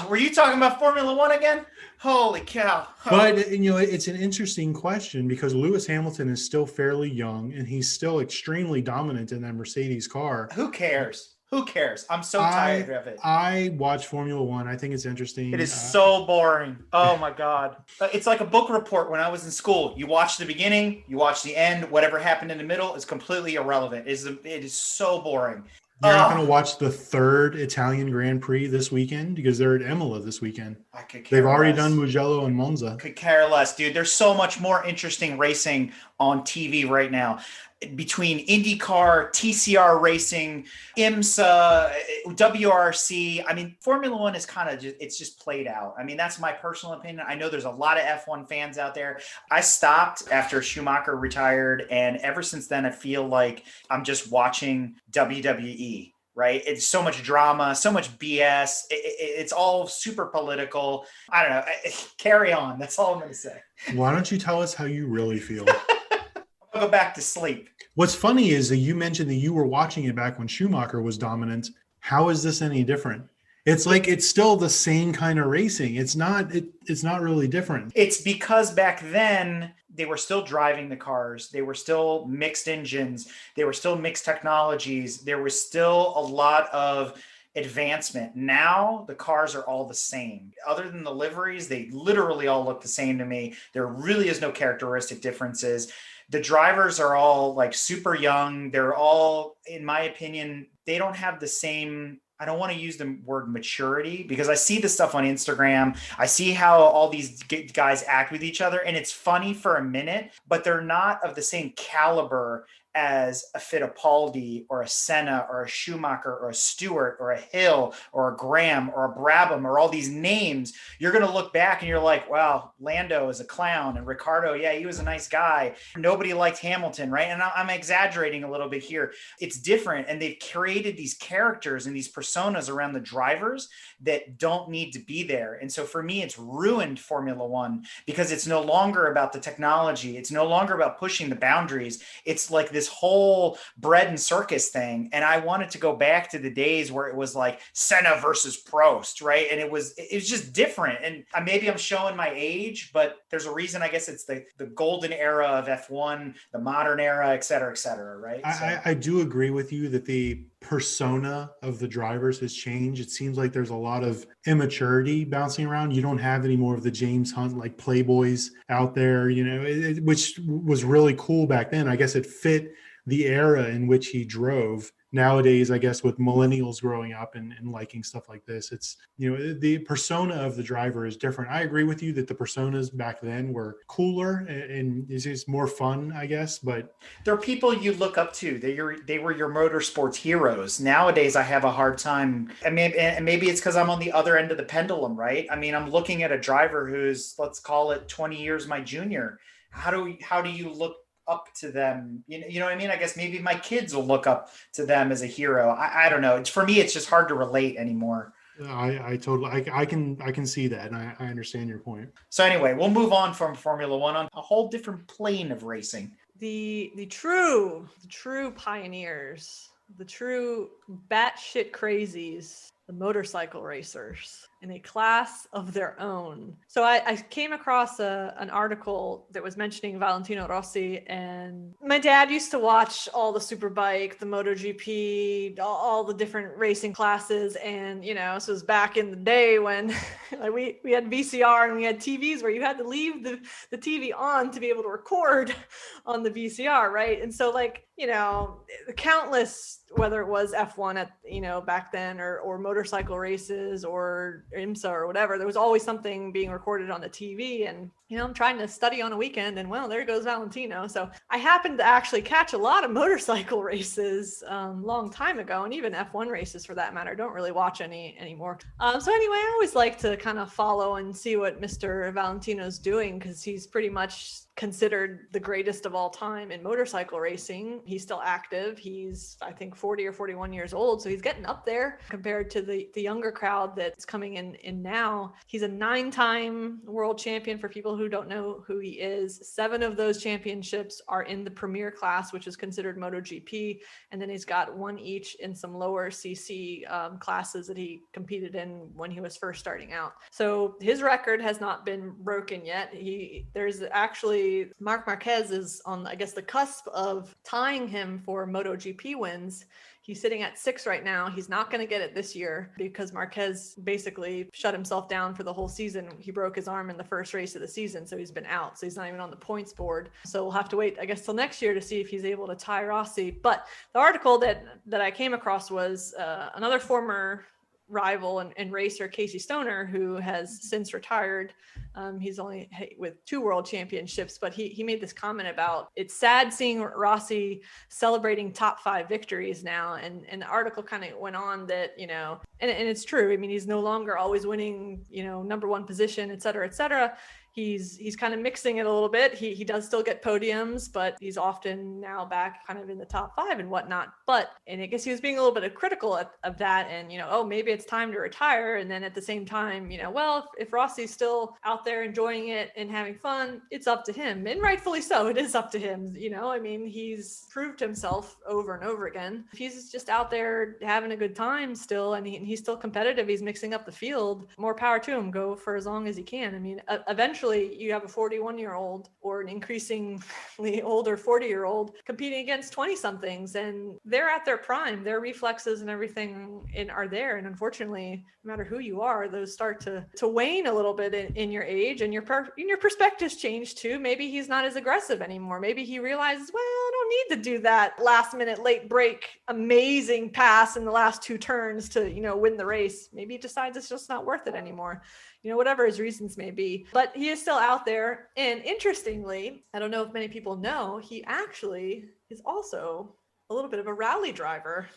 Speaker 3: Were you talking about Formula One again? Holy cow.
Speaker 2: But, it's an interesting question because Lewis Hamilton is still fairly young, and he's still extremely dominant in that Mercedes car.
Speaker 3: Who cares? Who cares? I'm so tired of it.
Speaker 2: I watch Formula One. I think it's interesting.
Speaker 3: It is so boring. Oh, my God. It's like a book report when I was in school. You watch the beginning, you watch the end. Whatever happened in the middle is completely irrelevant. It is so boring.
Speaker 2: You're not going to watch the third Italian Grand Prix this weekend because they're at Imola this weekend.
Speaker 3: I could care
Speaker 2: They've already
Speaker 3: less.
Speaker 2: done Mugello and Monza.
Speaker 3: Could care less, dude. There's so much more interesting racing on TV right now. Between IndyCar, TCR Racing, IMSA, WRC. I mean, Formula One is kind of just played out. I mean, that's my personal opinion. I know there's a lot of F1 fans out there. I stopped after Schumacher retired, and ever since then, I feel like I'm just watching WWE. right? It's so much drama, so much BS. It's all super political. I don't know. Carry on. That's all I'm going to say.
Speaker 2: Why don't you tell us how you really feel?
Speaker 3: I'll go back to sleep.
Speaker 2: What's funny is that you mentioned that you were watching it back when Schumacher was dominant. How is this any different? It's like it's still the same kind of racing. It's not really different.
Speaker 3: It's because back then they were still driving the cars. They were still mixed engines. They were still mixed technologies. There was still a lot of advancement. Now the cars are all the same. Other than the liveries, they literally all look the same to me. There really is no characteristic differences. The drivers are all like super young. They're all, in my opinion, they don't have the same, I don't want to use the word maturity, because I see this stuff on Instagram. I see how all these guys act with each other, and it's funny for a minute, but they're not of the same caliber as a Fittipaldi or a Senna or a Schumacher or a Stewart or a Hill or a Graham or a Brabham or all these names. You're going to look back and you're like, wow, Lando is a clown, and Ricardo, yeah, he was a nice guy. Nobody liked Hamilton, right? And I'm exaggerating a little bit here. It's different, and they've created these characters and these personas around the drivers that don't need to be there. And so for me, it's ruined Formula One, because it's no longer about the technology. It's no longer about pushing the boundaries. It's like this whole bread and circus thing. And I wanted to go back to the days where it was like Senna versus Prost, right? And it was just different. And maybe I'm showing my age, but there's a reason. I guess it's the golden era of F1, the modern era, et cetera, right?
Speaker 2: I do agree with you that the persona of the drivers has changed. It seems like there's a lot of immaturity bouncing around. You don't have any more of the James Hunt like playboys out there, which was really cool back then. I guess it fit the era in which he drove. Nowadays, I guess with millennials growing up and liking stuff like this, it's, the persona of the driver is different. I agree with you that the personas back then were cooler and it's just more fun, I guess, but
Speaker 3: they're people you look up to. They were your motorsports heroes. Nowadays, I have a hard time. And maybe it's because I'm on the other end of the pendulum, right? I mean, I'm looking at a driver who's, let's call it 20 years my junior. How do you look up to them? You know what I mean? I guess maybe my kids will look up to them as a hero. I don't know. For me, it's just hard to relate anymore.
Speaker 2: I totally, I can see that. And I understand your point.
Speaker 3: So anyway, we'll move on from Formula One on a whole different plane of racing.
Speaker 1: The true pioneers, the true batshit crazies, the motorcycle racers, in a class of their own. So I came across an article that was mentioning Valentino Rossi, and my dad used to watch all the Superbike, the MotoGP, all the different racing classes. And, this was back in the day when we had VCR and we had TVs where you had to leave the TV on to be able to record on the VCR, right? And so countless, whether it was F1 at, back then or motorcycle races or IMSA or whatever, there was always something being recorded on the TV. And, I'm trying to study on a weekend and there goes Valentino. So I happened to actually catch a lot of motorcycle races long time ago, and even F1 races for that matter. Don't really watch any anymore. So anyway, I always like to kind of follow and see what Mr. Valentino's doing, because he's pretty much considered the greatest of all time in motorcycle racing. He's still active. He's, I think, 40 or 41 years old. So he's getting up there compared to the younger crowd that's coming in now. He's a 9-time world champion. For people who don't know who he is, 7 of those championships are in the premier class, which is considered MotoGP. And then he's got 1 each in some lower CC classes that he competed in when he was first starting out. So his record has not been broken yet. There's actually, Marc Marquez is on, I guess, the cusp of tying him for MotoGP wins. He's sitting at 6 right now. He's not going to get it this year because Marquez basically shut himself down for the whole season. He broke his arm in the first race of the season, so he's been out. So he's not even on the points board. So we'll have to wait, I guess, till next year to see if he's able to tie Rossi. But the article that I came across was another former rival and racer, Casey Stoner, who has since retired He's only with 2 world championships, but he made this comment about it's sad seeing Rossi celebrating top 5 victories now. And the article kind of went on that, you know, and it's true. I mean, he's no longer always winning, you know, number 1 position, et cetera, et cetera. He's kind of mixing it a little bit. He does still get podiums, but he's often now back kind of in the top 5 and whatnot. And I guess he was being a little bit critical of that, and, you know, oh, maybe it's time to retire. And then at the same time, you know, well, if Rossi's still out there enjoying it and having fun, it's up to him, and rightfully so. It is up to him. You know, I mean, he's proved himself over and over again. If he's just out there having a good time still, and he's still competitive, he's mixing up the field, more power to him. Go for as long as he can. I mean, eventually you have a 41-year-old or an increasingly older 40-year-old competing against 20-somethings, and they're at their prime. Their reflexes and everything are there. And unfortunately, no matter who you are, those start to wane a little bit in your age, and your perspectives change too. Maybe he's not as aggressive anymore. Maybe he realizes, well, I don't need to do that last minute late break amazing pass in the last 2 turns to, you know, win the race. Maybe he decides it's just not worth it anymore. You know, whatever his reasons may be, but he is still out there. And interestingly, I don't know if many people know, he actually is also a little bit of a rally driver.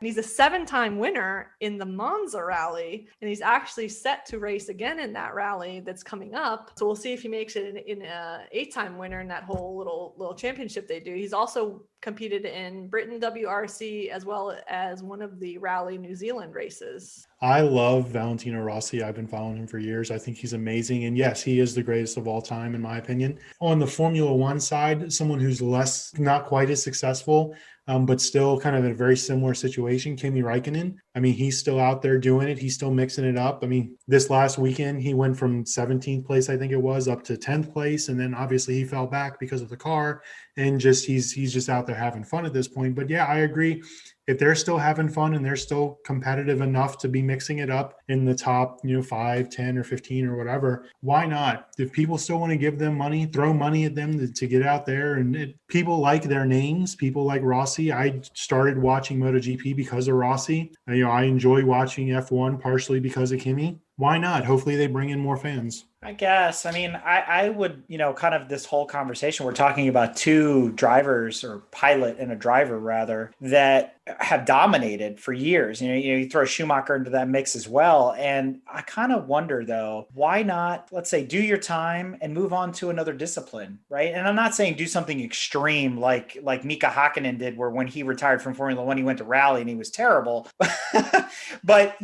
Speaker 1: He's a 7-time winner in the Monza rally, and he's actually set to race again in that rally that's coming up. So we'll see if he makes it in a 8-time winner in that whole little championship they do. He's also competed in Britain WRC as well as one of the Rally New Zealand races.
Speaker 2: I love Valentino Rossi. I've been following him for years. I think he's amazing. And yes, he is the greatest of all time, in my opinion. On the Formula One side, someone who's not quite as successful, but still kind of in a very similar situation, Kimi Räikkönen. I mean, he's still out there doing it. He's still mixing it up. I mean, this last weekend, he went from 17th place, I think it was, up to 10th place. And then obviously he fell back because of the car, and he's just out there having fun at this point. But yeah, I agree. If they're still having fun and they're still competitive enough to be mixing it up in the top, 5, 10 or 15 or whatever, why not? If people still want to give them money, throw money at them to get out there. And people like their names, people like Rossi. I started watching MotoGP because of Rossi. I enjoy watching F1 partially because of Kimi. Why not? Hopefully they bring in more fans.
Speaker 3: I guess. I mean, I would, kind of this whole conversation, we're talking about 2 drivers, or pilot and a driver rather, that have dominated for years. You throw Schumacher into that mix as well. And I kind of wonder though, why not, let's say, do your time and move on to another discipline, right? And I'm not saying do something extreme like Mika Hakkinen did, where when he retired from Formula One, he went to rally and he was terrible. But,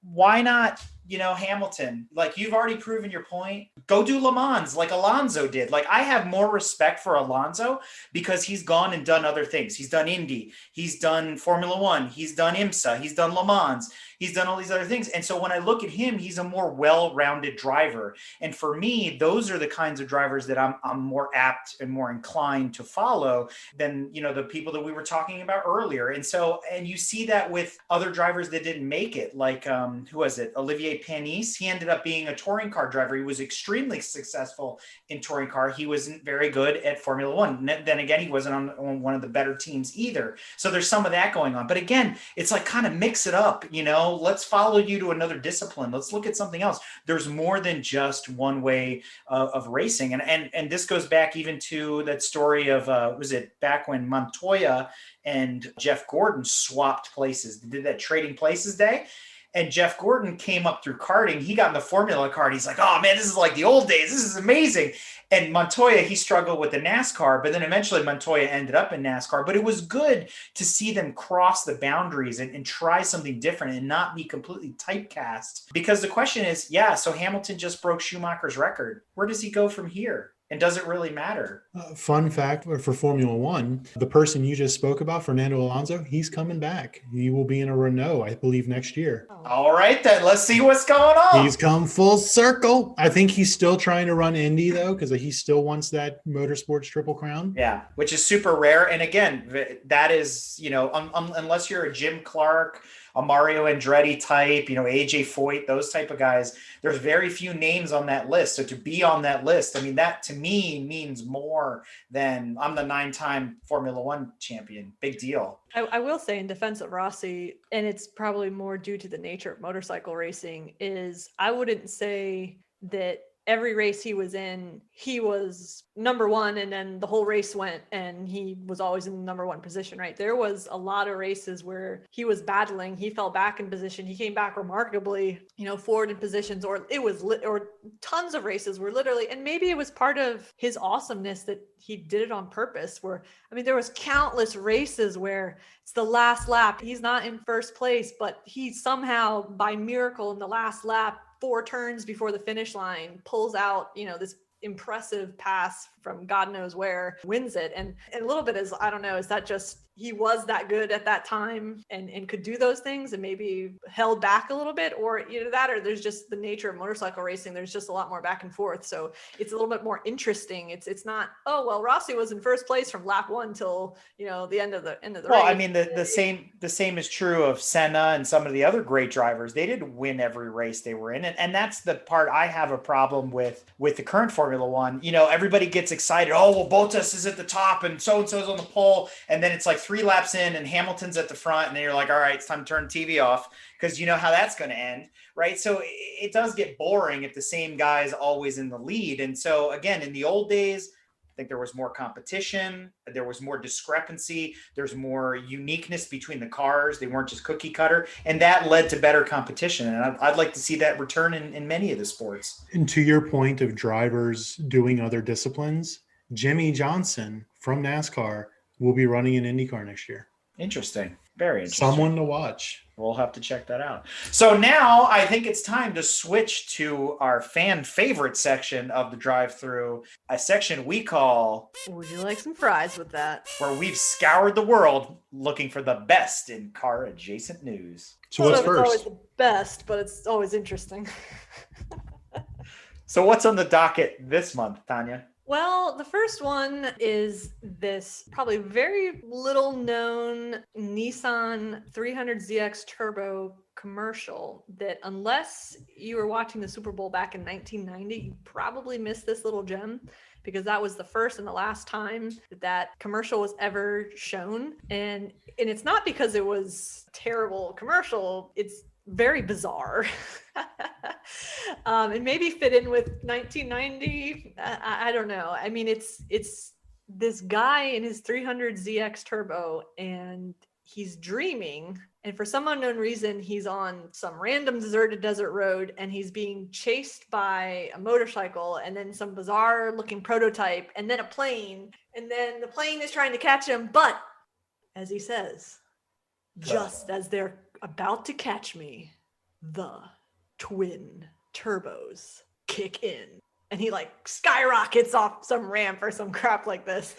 Speaker 3: why not? Hamilton, like, you've already proven your point. Go do Le Mans like Alonso did. Like, I have more respect for Alonso because he's gone and done other things. He's done Indy. He's done Formula One. He's done IMSA. He's done Le Mans. He's done all these other things. And so when I look at him, he's a more well-rounded driver. And for me, those are the kinds of drivers that I'm more apt and more inclined to follow than, the people that we were talking about earlier. And you see that with other drivers that didn't make it, like, who was it? Olivier Panis. He ended up being a touring car driver. He was extremely successful in touring car. He wasn't very good at Formula One. Then again, he wasn't on one of the better teams either. So there's some of that going on. But again, it's like, kind of mix it up, let's follow you to another discipline. Let's look at something else. There's more than just one way of racing. And this goes back even to that story of, was it back when Montoya and Jeff Gordon swapped places? They did that trading places day. And Jeff Gordon came up through karting. He got in the Formula car. And he's like, oh, man, this is like the old days. This is amazing. And Montoya, he struggled with the NASCAR, but then eventually Montoya ended up in NASCAR. But it was good to see them cross the boundaries and try something different and not be completely typecast. Because the question is, so Hamilton just broke Schumacher's record. Where does he go from here? And does it really matter?
Speaker 2: Fun fact for Formula One, the person you just spoke about, Fernando Alonso, he's coming back. He will be in a Renault, I believe, next year.
Speaker 3: All right, then. Let's see what's going on.
Speaker 2: He's come full circle. I think he's still trying to run Indy, though, because he still wants that motorsports Triple Crown.
Speaker 3: Yeah, which is super rare. And again, that is, unless you're a Jim Clark, a Mario Andretti type, AJ Foyt, those type of guys, there's very few names on that list. So to be on that list, I mean, that to me means more than I'm the 9-time Formula One champion. Big deal.
Speaker 1: I will say in defense of Rossi, and it's probably more due to the nature of motorcycle racing, is I wouldn't say that every race he was in, he was number one, and then the whole race went and he was always in the number one position, right? There was a lot of races where he was battling, he fell back in position, he came back remarkably, forward in positions, or or tons of races were literally, and maybe it was part of his awesomeness that he did it on purpose, where, I mean, there was countless races where it's the last lap, he's not in first place, but he somehow, by miracle, in the last lap, 4 turns before the finish line, pulls out, this impressive pass from God knows where, wins it. And a little bit is, I don't know, is that just he was that good at that time and could do those things and maybe held back a little bit, or that, or there's just the nature of motorcycle racing, there's just a lot more back and forth, so it's a little bit more interesting. It's not, oh well, Rossi was in first place from lap 1 till the end of the race.
Speaker 3: I mean, the same is true of Senna and some of the other great drivers. They didn't win every race they were in, and that's the part I have a problem with the current Formula One. Everybody gets excited, oh well, Bottas is at the top and so-and-so's on the pole, and then it's like 3 laps in and Hamilton's at the front, and then you're like, all right, it's time to turn the TV off, because you know how that's going to end, right? So it does get boring if the same guy is always in the lead. And so again, in the old days, I think there was more competition, there was more discrepancy, there's more uniqueness between the cars, they weren't just cookie cutter, and that led to better competition. And I'd like to see that return in many of the sports.
Speaker 2: And to your point of drivers doing other disciplines, Jimmy Johnson from NASCAR will be running an IndyCar next year.
Speaker 3: Interesting. Very interesting.
Speaker 2: Someone to watch.
Speaker 3: We'll have to check that out. So now I think it's time to switch to our fan favorite section of the drive-through, a section we call
Speaker 1: Would You Like Some Fries With That?
Speaker 3: Where we've scoured the world looking for the best in car adjacent news.
Speaker 2: So what's
Speaker 1: It's
Speaker 2: first?
Speaker 1: always the best, but it's always interesting.
Speaker 3: So what's on the docket this month, Tanya?
Speaker 1: Well, the first one is this probably very little known Nissan 300ZX Turbo commercial that, unless you were watching the Super Bowl back in 1990, you probably missed this little gem, because that was the first and the last time that commercial was ever shown. And it's not because it was a terrible commercial, it's very bizarre. And maybe fit in with 1990. I don't know. I mean, it's this guy in his 300ZX Turbo, and he's dreaming. And for some unknown reason, he's on some random deserted desert road, and he's being chased by a motorcycle, and then some bizarre looking prototype, and then a plane, and then the plane is trying to catch him. But as he says, just as they're about to catch me, the twin turbos kick in, and he like skyrockets off some ramp or some crap like this,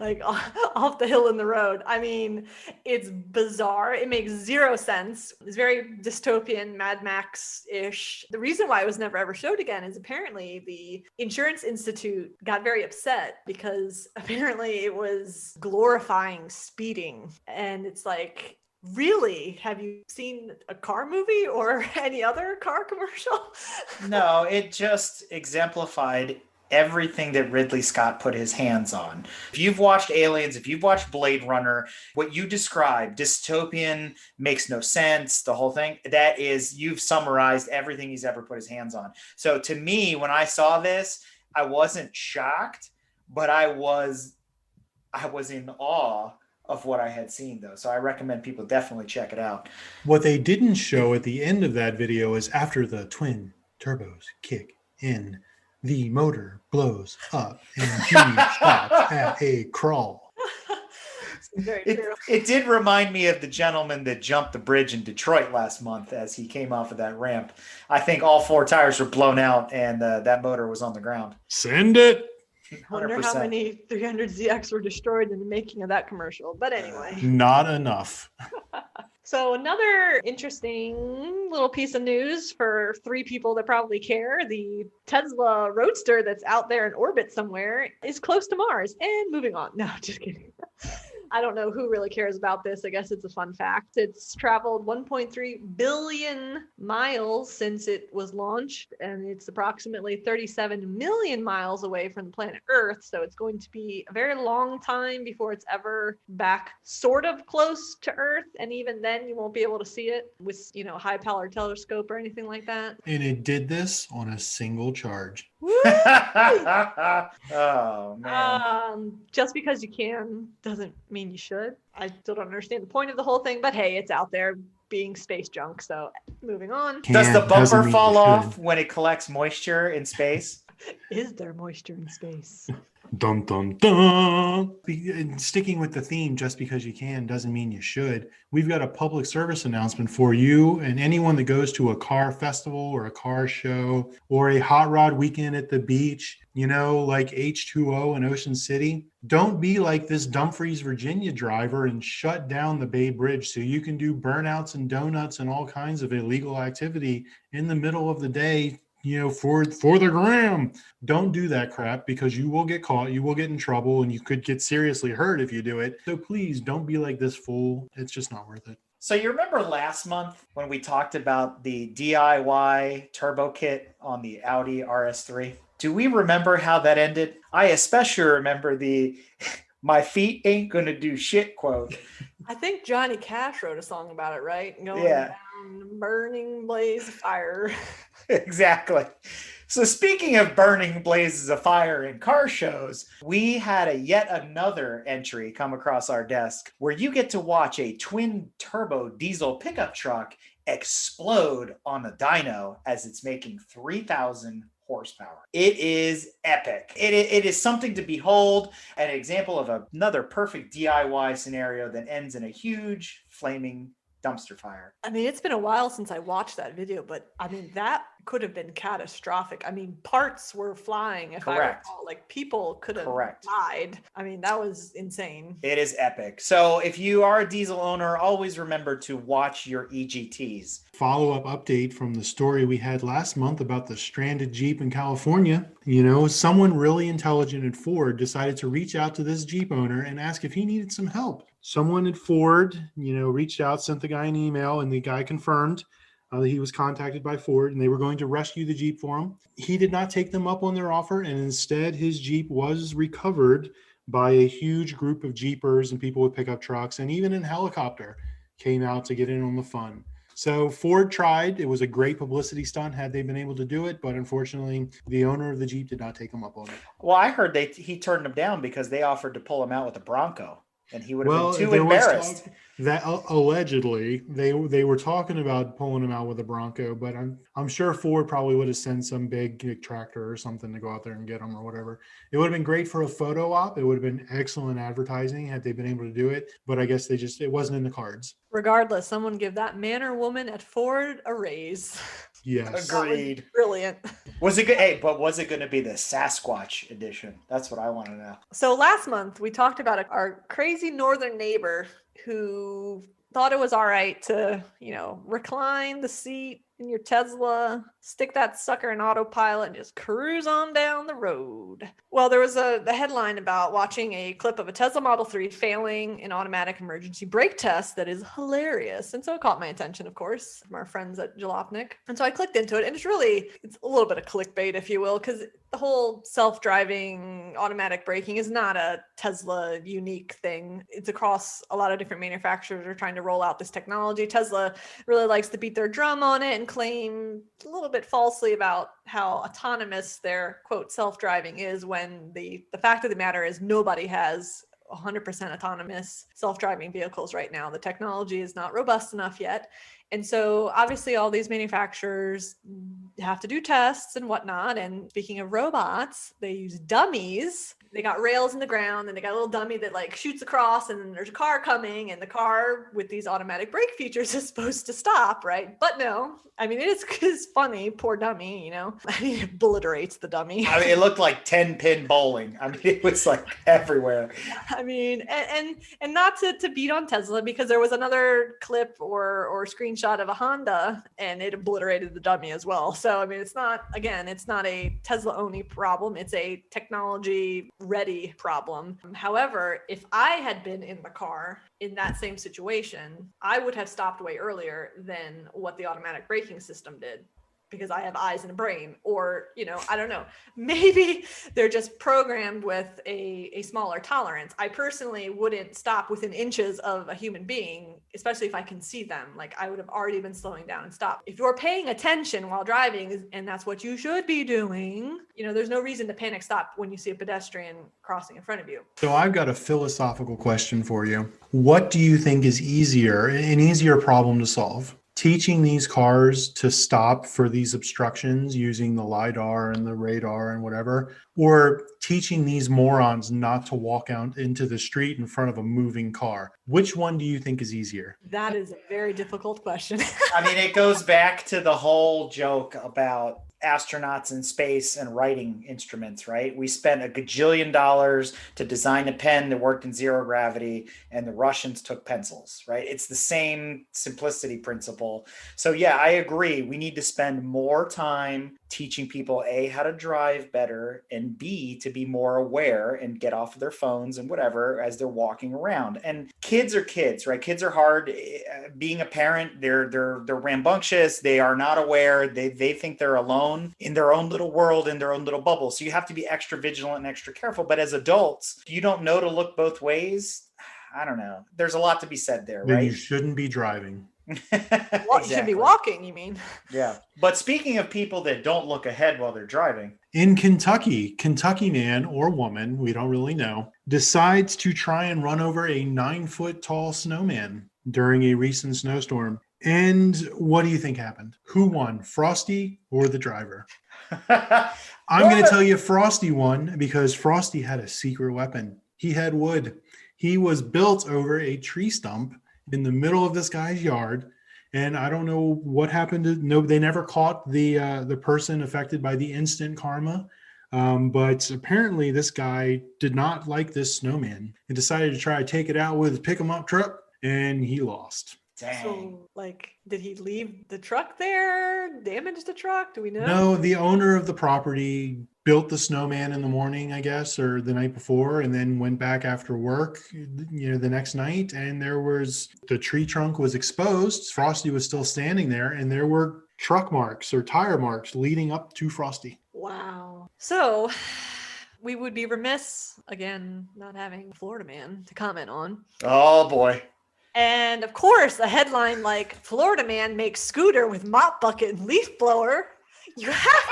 Speaker 1: like off the hill in the road. I mean, it's bizarre. It makes zero sense. It's very dystopian, Mad Max-ish. The reason why it was never ever showed again is apparently the Insurance Institute got very upset, because apparently it was glorifying speeding. And it's like, really? Have you seen a car movie or any other car commercial?
Speaker 3: No, it just exemplified everything that Ridley Scott put his hands on. If you've watched Aliens, if you've watched Blade Runner, what you described, dystopian, makes no sense, the whole thing, that is, you've summarized everything he's ever put his hands on. So to me, when I saw this, I wasn't shocked, but I was in awe of what I had seen, though. So I recommend people definitely check it out.
Speaker 2: What they didn't show at the end of that video is after the twin turbos kick in, the motor blows up and Jimmy stops at a crawl.
Speaker 1: Very true.
Speaker 3: It did remind me of the gentleman that jumped the bridge in Detroit last month as he came off of that ramp. I think all 4 tires were blown out, and that motor was on the ground.
Speaker 2: Send it.
Speaker 1: I wonder how many 300ZX were destroyed in the making of that commercial. But anyway.
Speaker 2: Not enough.
Speaker 1: So another interesting little piece of news for 3 people that probably care. The Tesla Roadster that's out there in orbit somewhere is close to Mars. And moving on. No, just kidding. I don't know who really cares about this. I guess it's a fun fact. It's traveled 1.3 billion miles since it was launched, and it's approximately 37 million miles away from the planet Earth. So it's going to be a very long time before it's ever back sort of close to Earth. And even then, you won't be able to see it with, high-powered telescope or anything like that.
Speaker 2: And it did this on a single charge.
Speaker 3: Oh man.
Speaker 1: Just because you can doesn't mean you should. I still don't understand the point of the whole thing, but hey, it's out there being space junk. So moving on.
Speaker 3: Does the
Speaker 2: Can doesn't
Speaker 3: bumper
Speaker 2: mean
Speaker 3: fall
Speaker 2: you
Speaker 3: off
Speaker 2: should.
Speaker 3: when it collects moisture in space?
Speaker 1: Is there moisture in space?
Speaker 2: Dun dun dun. And sticking with the theme, just because you can doesn't mean you should. We've got a public service announcement for you and anyone that goes to a car festival or a car show or a hot rod weekend at the beach, like H2O in Ocean City. Don't be like this Dumfries, Virginia driver and shut down the Bay Bridge so you can do burnouts and donuts and all kinds of illegal activity in the middle of the day, for the gram. Don't do that crap because you will get caught, you will get in trouble, and you could get seriously hurt if you do it. So please don't be like this fool. It's just not worth it.
Speaker 3: So you remember last month when we talked about the DIY turbo kit on the Audi RS3? Do we remember how that ended? I especially remember the "my feet ain't gonna do shit" quote.
Speaker 1: I think Johnny Cash wrote a song about it, right? Going
Speaker 3: Yeah.
Speaker 1: down, burning blaze of fire.
Speaker 3: Exactly. So speaking of burning blazes of fire in car shows, we had yet another entry come across our desk where you get to watch a twin turbo diesel pickup truck explode on a dyno as it's making 3,000 horsepower. It is epic. It is something to behold, an example of another perfect DIY scenario that ends in a huge flaming dumpster fire.
Speaker 1: I mean, it's been a while since I watched that video, but I mean, that could have been catastrophic. I mean, parts were flying, if I
Speaker 3: Correct.
Speaker 1: recall. Like, people could have
Speaker 3: Correct.
Speaker 1: died. I mean, that was insane.
Speaker 3: It is epic. So if you are a diesel owner, always remember to watch your EGTs.
Speaker 2: Follow-up update from the story we had last month about the stranded Jeep in California. Someone really intelligent at Ford decided to reach out to this Jeep owner and ask if he needed some help. Someone at Ford, reached out, sent the guy an email, and the guy confirmed that he was contacted by Ford and they were going to rescue the Jeep for him. He did not take them up on their offer, and instead his Jeep was recovered by a huge group of Jeepers and people with pickup trucks, and even a helicopter came out to get in on the fun. So Ford tried. It was a great publicity stunt had they been able to do it, but unfortunately, the owner of the Jeep did not take him up on it.
Speaker 3: Well, I heard he turned them down because they offered to pull him out with a Bronco, and he would have been too
Speaker 2: there was
Speaker 3: embarrassed.
Speaker 2: talk that allegedly they were talking about pulling him out with a Bronco, but I'm sure Ford probably would have sent some big tractor or something to go out there and get him or whatever. It would have been great for a photo op. It would have been excellent advertising had they been able to do it, but I guess it wasn't in the cards.
Speaker 1: Regardless, someone give that man or woman at Ford a raise.
Speaker 2: Yes.
Speaker 3: Agreed.
Speaker 1: Brilliant.
Speaker 3: Was it good? Hey, but was it going to be the Sasquatch edition? That's what I want to know.
Speaker 1: So last month we talked about our crazy northern neighbor who thought it was all right to, recline the seat in your Tesla, stick that sucker in autopilot and just cruise on down the road. Well, there was the headline about watching a clip of a Tesla Model 3 failing an automatic emergency brake test that is hilarious. And so it caught my attention, of course, from our friends at Jalopnik. And so I clicked into it, and it's a little bit of clickbait, if you will, because the whole self-driving automatic braking is not a Tesla unique thing. It's across a lot of different manufacturers are trying to roll out this technology. Tesla really likes to beat their drum on it and claim a little bit falsely about how autonomous their quote self-driving is, when the fact of the matter is nobody has 100% autonomous self-driving vehicles right now. The technology is not robust enough yet. And so obviously all these manufacturers have to do tests and whatnot. And speaking of robots, they use dummies. They got rails in the ground and they got a little dummy that shoots across, and then there's a car coming, and the car with these automatic brake features is supposed to stop, right? But no, I mean, it's funny, poor dummy, I mean, it obliterates the dummy.
Speaker 3: I mean, it looked like 10-pin bowling. I mean, it was everywhere.
Speaker 1: I mean, and not to beat on Tesla, because there was another clip or screenshot of a Honda and it obliterated the dummy as well. So, I mean, it's not a Tesla only problem. It's a technology ready problem. However, if I had been in the car in that same situation, I would have stopped way earlier than what the automatic braking system did. because I have eyes and a brain, or, I don't know, maybe they're just programmed with a smaller tolerance. I personally wouldn't stop within inches of a human being, especially if I can see them. Like, I would have already been slowing down and stopped. If you're paying attention while driving, and that's what you should be doing, there's no reason to panic stop when you see a pedestrian crossing in front of you.
Speaker 2: So I've got a philosophical question for you. What do you think is an easier problem to solve? Teaching these cars to stop for these obstructions using the LiDAR and the radar and whatever, or teaching these morons not to walk out into the street in front of a moving car? Which one do you think is easier?
Speaker 1: That is a very difficult question.
Speaker 3: I mean, it goes back to the whole joke about astronauts in space and writing instruments, right? We spent $1 gajillion to design a pen that worked in zero gravity, and the Russians took pencils, right? It's the same simplicity principle. So yeah, I agree. We need to spend more time teaching people A, how to drive better, and B, to be more aware and get off of their phones and whatever as they're walking around. And kids are kids, right? Kids are hard. Being a parent, they're rambunctious. They are not aware. They think they're alone in their own little world, in their own little bubble. So you have to be extra vigilant and extra careful. But as adults, you don't know to look both ways. I don't know. There's a lot to be said there,
Speaker 2: Then
Speaker 3: right?
Speaker 2: you shouldn't be driving.
Speaker 1: You should be walking, you mean?
Speaker 3: Yeah. But speaking of people that don't look ahead while they're driving.
Speaker 2: In Kentucky man or woman, we don't really know, decides to try and run over a 9-foot tall snowman during a recent snowstorm. And what do you think happened? Who won, Frosty or the driver? I'm going to tell you Frosty won because Frosty had a secret weapon. He had wood. He was built over a tree stump in the middle of this guy's yard. And I don't know what happened. They never caught the person affected by the instant karma. But apparently this guy did not like this snowman and decided to try to take it out with his pick 'em up truck, and he lost.
Speaker 3: Dang.
Speaker 1: So, did he leave the truck there? Damage the truck? Do we know?
Speaker 2: No, the owner of the property built the snowman in the morning, I guess, or the night before, and then went back after work, the next night. And the tree trunk was exposed. Frosty was still standing there, and there were truck marks or tire marks leading up to Frosty.
Speaker 1: Wow. So we would be remiss, again, not having Florida Man to comment on.
Speaker 3: Oh boy.
Speaker 1: And of course, a headline like Florida Man makes scooter with mop bucket and leaf blower. You have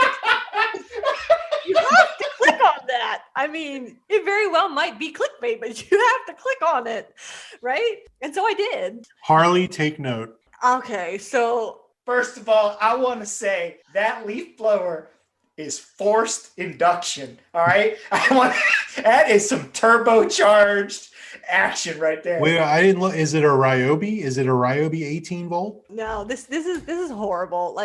Speaker 1: to click on that. I mean, it very well might be clickbait, but you have to click on it, right? And so I did.
Speaker 2: Harley, take note.
Speaker 1: Okay, so
Speaker 3: First of all, I want to say that leaf blower is forced induction. All right. That is some turbocharged action right there.
Speaker 2: Wait, I didn't look. Is it a Ryobi? Is it a Ryobi 18 volt?
Speaker 1: no, this is horrible.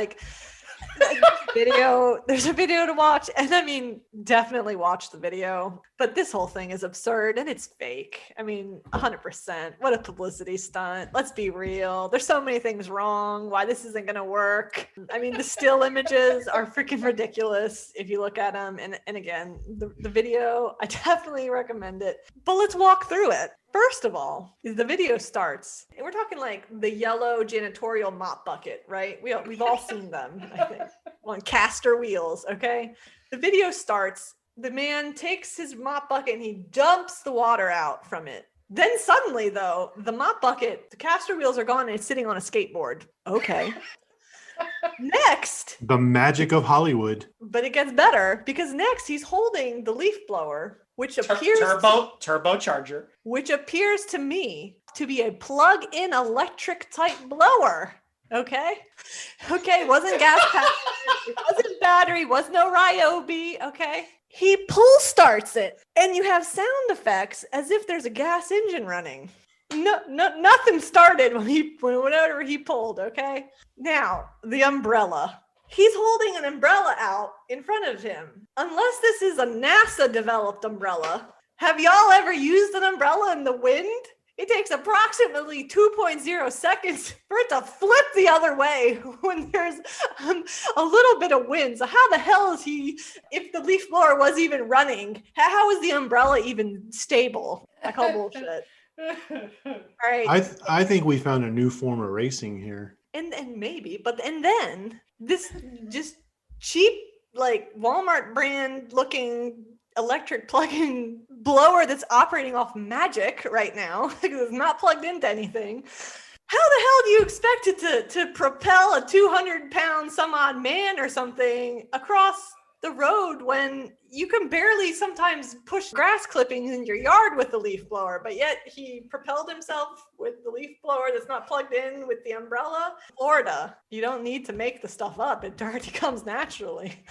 Speaker 1: There's a video to watch, and I mean, definitely watch the video, but this whole thing is absurd and it's fake. I mean, 100%. What a publicity stunt. Let's be real. There's so many things wrong why this isn't going to work. I mean, the still images are freaking ridiculous if you look at them. And again, the video, I definitely recommend it, but let's walk through it. First of all, the video starts, and we're talking like the yellow janitorial mop bucket, right? We've all seen them, I think, on caster wheels, okay? The video starts, the man takes his mop bucket and he dumps the water out from it. Then suddenly, though, the mop bucket, the caster wheels are gone and it's sitting on a skateboard. Okay. Next.
Speaker 2: The magic of Hollywood.
Speaker 1: But it gets better because next he's holding the leaf blower, which appears
Speaker 3: turbocharger,
Speaker 1: which appears to me to be a plug-in electric type blower. Okay, wasn't gas powered, it wasn't battery, was no Ryobi. Okay, he pull starts it, and you have sound effects as if there's a gas engine running. No, nothing started whenever he pulled. Okay, now the umbrella. He's holding an umbrella out in front of him. Unless this is a NASA-developed umbrella, have y'all ever used an umbrella in the wind? It takes approximately 2.0 seconds for it to flip the other way when there's a little bit of wind. So how the hell is he, if the leaf blower was even running, how is the umbrella even stable? I call bullshit. All right.
Speaker 2: I think we found a new form of racing here.
Speaker 1: And maybe, but then this just cheap, like Walmart brand looking electric plug-in blower that's operating off magic right now because it's not plugged into anything. How the hell do you expect it to propel a 200-pound some odd man or something across the road when you can barely sometimes push grass clippings in your yard with the leaf blower, but yet he propelled himself with the leaf blower that's not plugged in with the umbrella? Florida, you don't need to make the stuff up. It already comes naturally.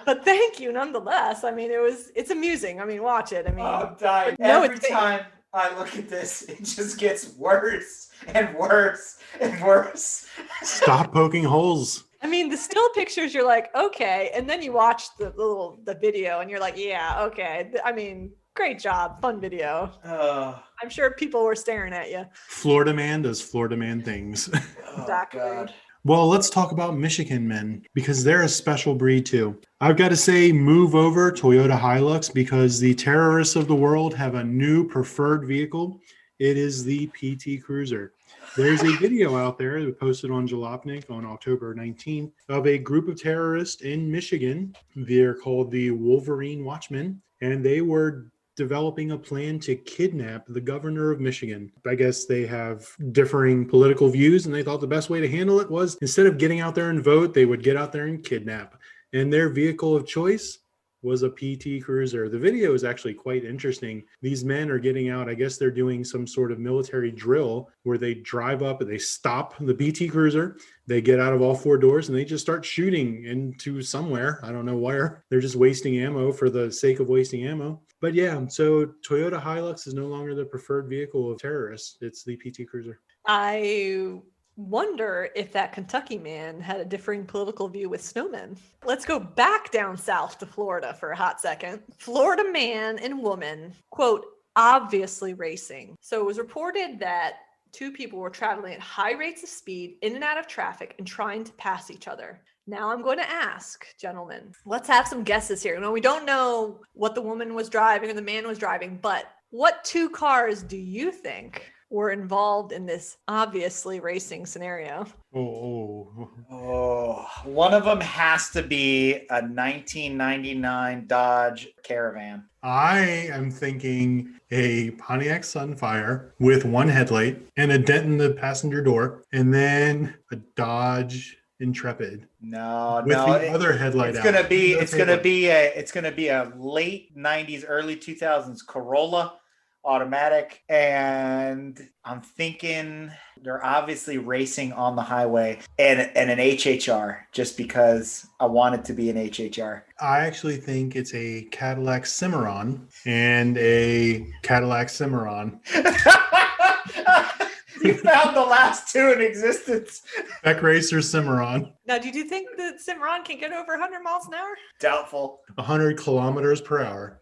Speaker 1: But thank you nonetheless. I mean, it's amusing. I mean, watch it. I mean,
Speaker 3: I'm dying.
Speaker 1: No,
Speaker 3: Every time I look at this, it just gets worse and worse and worse.
Speaker 2: Stop poking holes.
Speaker 1: I mean, the still pictures, you're like, okay. And then you watch the video and you're like, yeah, okay. I mean, great job. Fun video. I'm sure people were staring at you.
Speaker 2: Florida man does Florida man things.
Speaker 1: Exactly.
Speaker 3: God.
Speaker 2: Well, let's talk about Michigan men because they're a special breed too. I've got to say, move over Toyota Hilux because the terrorists of the world have a new preferred vehicle. It is the PT Cruiser. There's a video out there that was posted on Jalopnik on October 19th of a group of terrorists in Michigan. They're called the Wolverine Watchmen, and they were developing a plan to kidnap the governor of Michigan. I guess they have differing political views, and they thought the best way to handle it was instead of getting out there and vote, they would get out there and kidnap. And their vehicle of choice was a PT Cruiser. The video is actually quite interesting. These men are getting out. I guess they're doing some sort of military drill where they drive up and they stop the PT Cruiser. They get out of all four doors and they just start shooting into somewhere. I don't know where. They're just wasting ammo for the sake of wasting ammo. But yeah, so Toyota Hilux is no longer the preferred vehicle of terrorists. It's the PT Cruiser.
Speaker 1: I wonder if that Kentucky man had a differing political view with snowmen. Let's go back down south to Florida for a hot second. Florida man and woman, quote, obviously racing. So it was reported that two people were traveling at high rates of speed in and out of traffic and trying to pass each other. Now I'm going to ask, gentlemen, let's have some guesses here. No, we don't know what the woman was driving or the man was driving, but what two cars do you think were involved in this obviously racing scenario?
Speaker 3: One of them has to be a 1999 Dodge Caravan.
Speaker 2: I am thinking a Pontiac Sunfire with one headlight and a dent in the passenger door, and then a Dodge Intrepid.
Speaker 3: No,
Speaker 2: with the other headlight.
Speaker 3: It's gonna be a late 90s, early 2000s Corolla automatic, and I'm thinking they're obviously racing on the highway and an HHR just because I want it to be an HHR.
Speaker 2: I actually think it's a Cadillac Cimarron and a Cadillac Cimarron.
Speaker 3: You found the last two in existence.
Speaker 2: Beck Racer Cimarron.
Speaker 1: Now, do you think that Cimarron can get over 100 miles an hour?
Speaker 3: Doubtful.
Speaker 2: 100 kilometers per hour.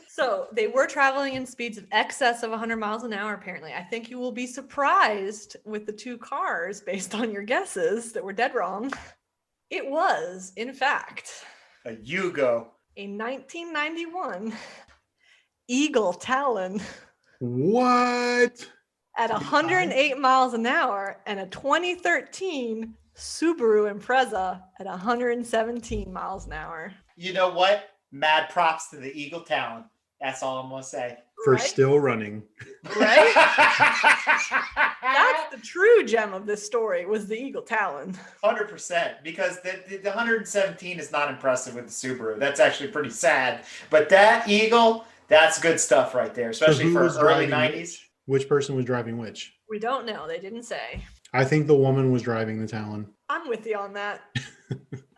Speaker 1: So they were traveling in speeds of excess of 100 miles an hour, apparently. I think you will be surprised with the two cars based on your guesses that were dead wrong. It was, in fact,
Speaker 3: a Yugo.
Speaker 1: A 1991 Eagle Talon.
Speaker 2: What?
Speaker 1: At 108 miles an hour, and a 2013 Subaru Impreza at 117 miles an hour.
Speaker 3: You know what? Mad props to the Eagle Talon. That's all I'm going to say.
Speaker 2: For still running.
Speaker 1: Right? That's the true gem of this story, was the Eagle Talon.
Speaker 3: 100%. Because the 117 is not impressive with the Subaru. That's actually pretty sad. But that Eagle, that's good stuff right there, especially for early 90s.
Speaker 2: Which person was driving which?
Speaker 1: We don't know. They didn't say.
Speaker 2: I think the woman was driving the Talon.
Speaker 1: I'm with you on that.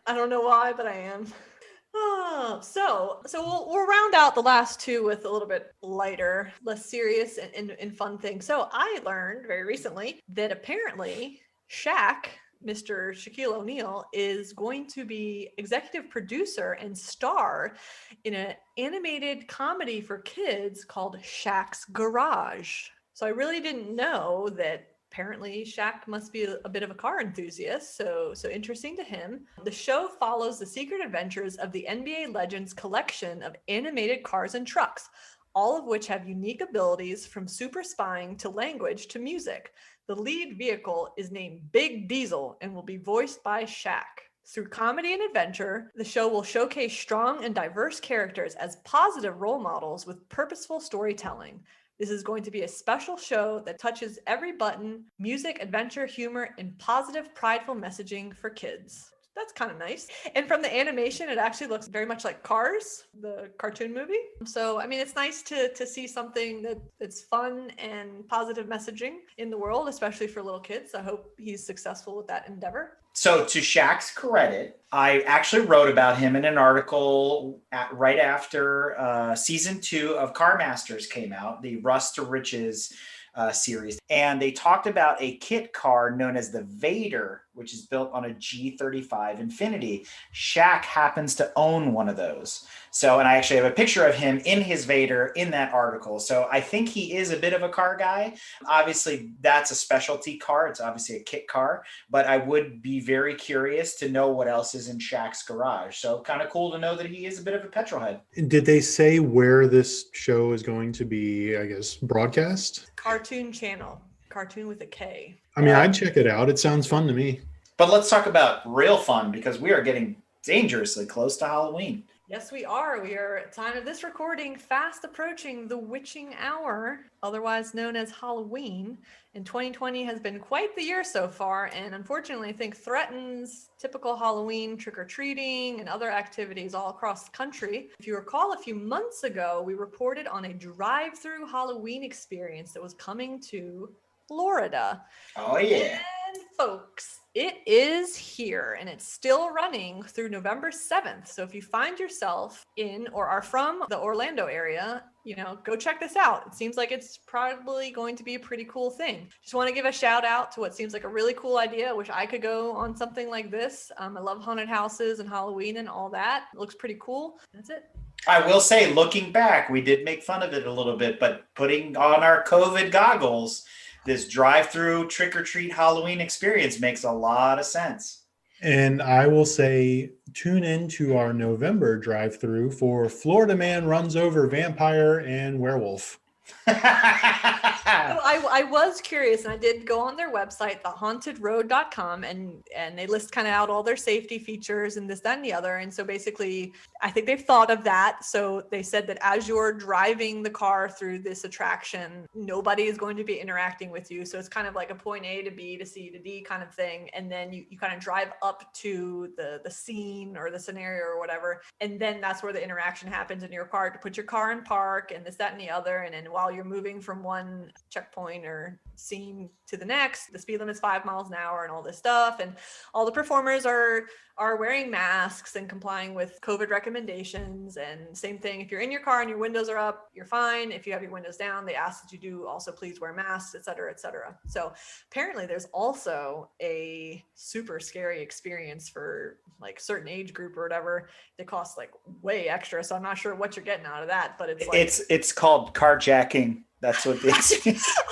Speaker 1: I don't know why, but I am. Oh, so we'll round out the last two with a little bit lighter, less serious and fun thing. So I learned very recently that apparently Shaq, Mr. Shaquille O'Neal, is going to be executive producer and star in an animated comedy for kids called Shaq's Garage. So I really didn't know that. Apparently, Shaq must be a bit of a car enthusiast, so interesting to him. The show follows the secret adventures of the NBA Legends collection of animated cars and trucks, all of which have unique abilities from super spying to language to music. The lead vehicle is named Big Diesel and will be voiced by Shaq. Through comedy and adventure, the show will showcase strong and diverse characters as positive role models with purposeful storytelling. This is going to be a special show that touches every button: music, adventure, humor, and positive, prideful messaging for kids. That's kind of nice. And from the animation, it actually looks very much like Cars, the cartoon movie. So, I mean, it's nice to see something that's fun and positive messaging in the world, especially for little kids. I hope he's successful with that endeavor.
Speaker 3: So to Shaq's credit, I actually wrote about him in an article right after season 2 of Car Masters came out, the Rust to Riches series. And they talked about a kit car known as the Vader, which is built on a G35 Infiniti. Shaq happens to own one of those. So, and I actually have a picture of him in his Vader in that article. So I think he is a bit of a car guy. Obviously, that's a specialty car. It's obviously a kit car, but I would be very curious to know what else is in Shaq's garage. So kind of cool to know that he is a bit of a petrolhead.
Speaker 2: Did they say where this show is going to be, I guess, broadcast?
Speaker 1: Cartoon Channel. Cartoon with a K.
Speaker 2: I mean, I'd check it out. It sounds fun to me.
Speaker 3: But let's talk about real fun, because we are getting dangerously close to Halloween.
Speaker 1: Yes, we are. We are, at time of this recording, fast approaching the witching hour, otherwise known as Halloween. And 2020 has been quite the year so far, and unfortunately, I think threatens typical Halloween trick-or-treating and other activities all across the country. If you recall, a few months ago, we reported on a drive-through Halloween experience that was coming to Florida.
Speaker 3: Oh, yeah.
Speaker 1: And folks, it is here, and it's still running through November 7th. So if you find yourself in or are from the Orlando area, go check this out. It seems like it's probably going to be a pretty cool thing. Just want to give a shout out to what seems like a really cool idea. I wish I could go on something like this. I love haunted houses and Halloween and all that. It looks pretty cool. That's it.
Speaker 3: I will say, looking back, we did make fun of it a little bit, but putting on our COVID goggles, this drive-through trick-or-treat Halloween experience makes a lot of sense.
Speaker 2: And I will say, tune in to our November drive-through for Florida Man Runs Over Vampire and Werewolf.
Speaker 1: I was curious, and I did go on their website, thehauntedroad.com, and they list kind of out all their safety features and this, that, and the other. And so basically, I think they've thought of that. So they said that as you're driving the car through this attraction, nobody is going to be interacting with you. So it's kind of like a point A to B to C to D kind of thing. And then you kind of drive up to the scene or the scenario or whatever. And then that's where the interaction happens in your car to put your car in park and this, that, and the other. And then while you're moving from one checkpoint or scene to the next, the speed limit is 5 miles an hour and all this stuff. And all the performers are wearing masks and complying with COVID recommendations. And same thing, if you're in your car and your windows are up, you're fine. If you have your windows down, they ask that you do also please wear masks, et cetera, et cetera. So apparently there's also a super scary experience for like certain age group or whatever that costs like way extra. So I'm not sure what you're getting out of that, but it's like
Speaker 3: it's called carjacking. That's what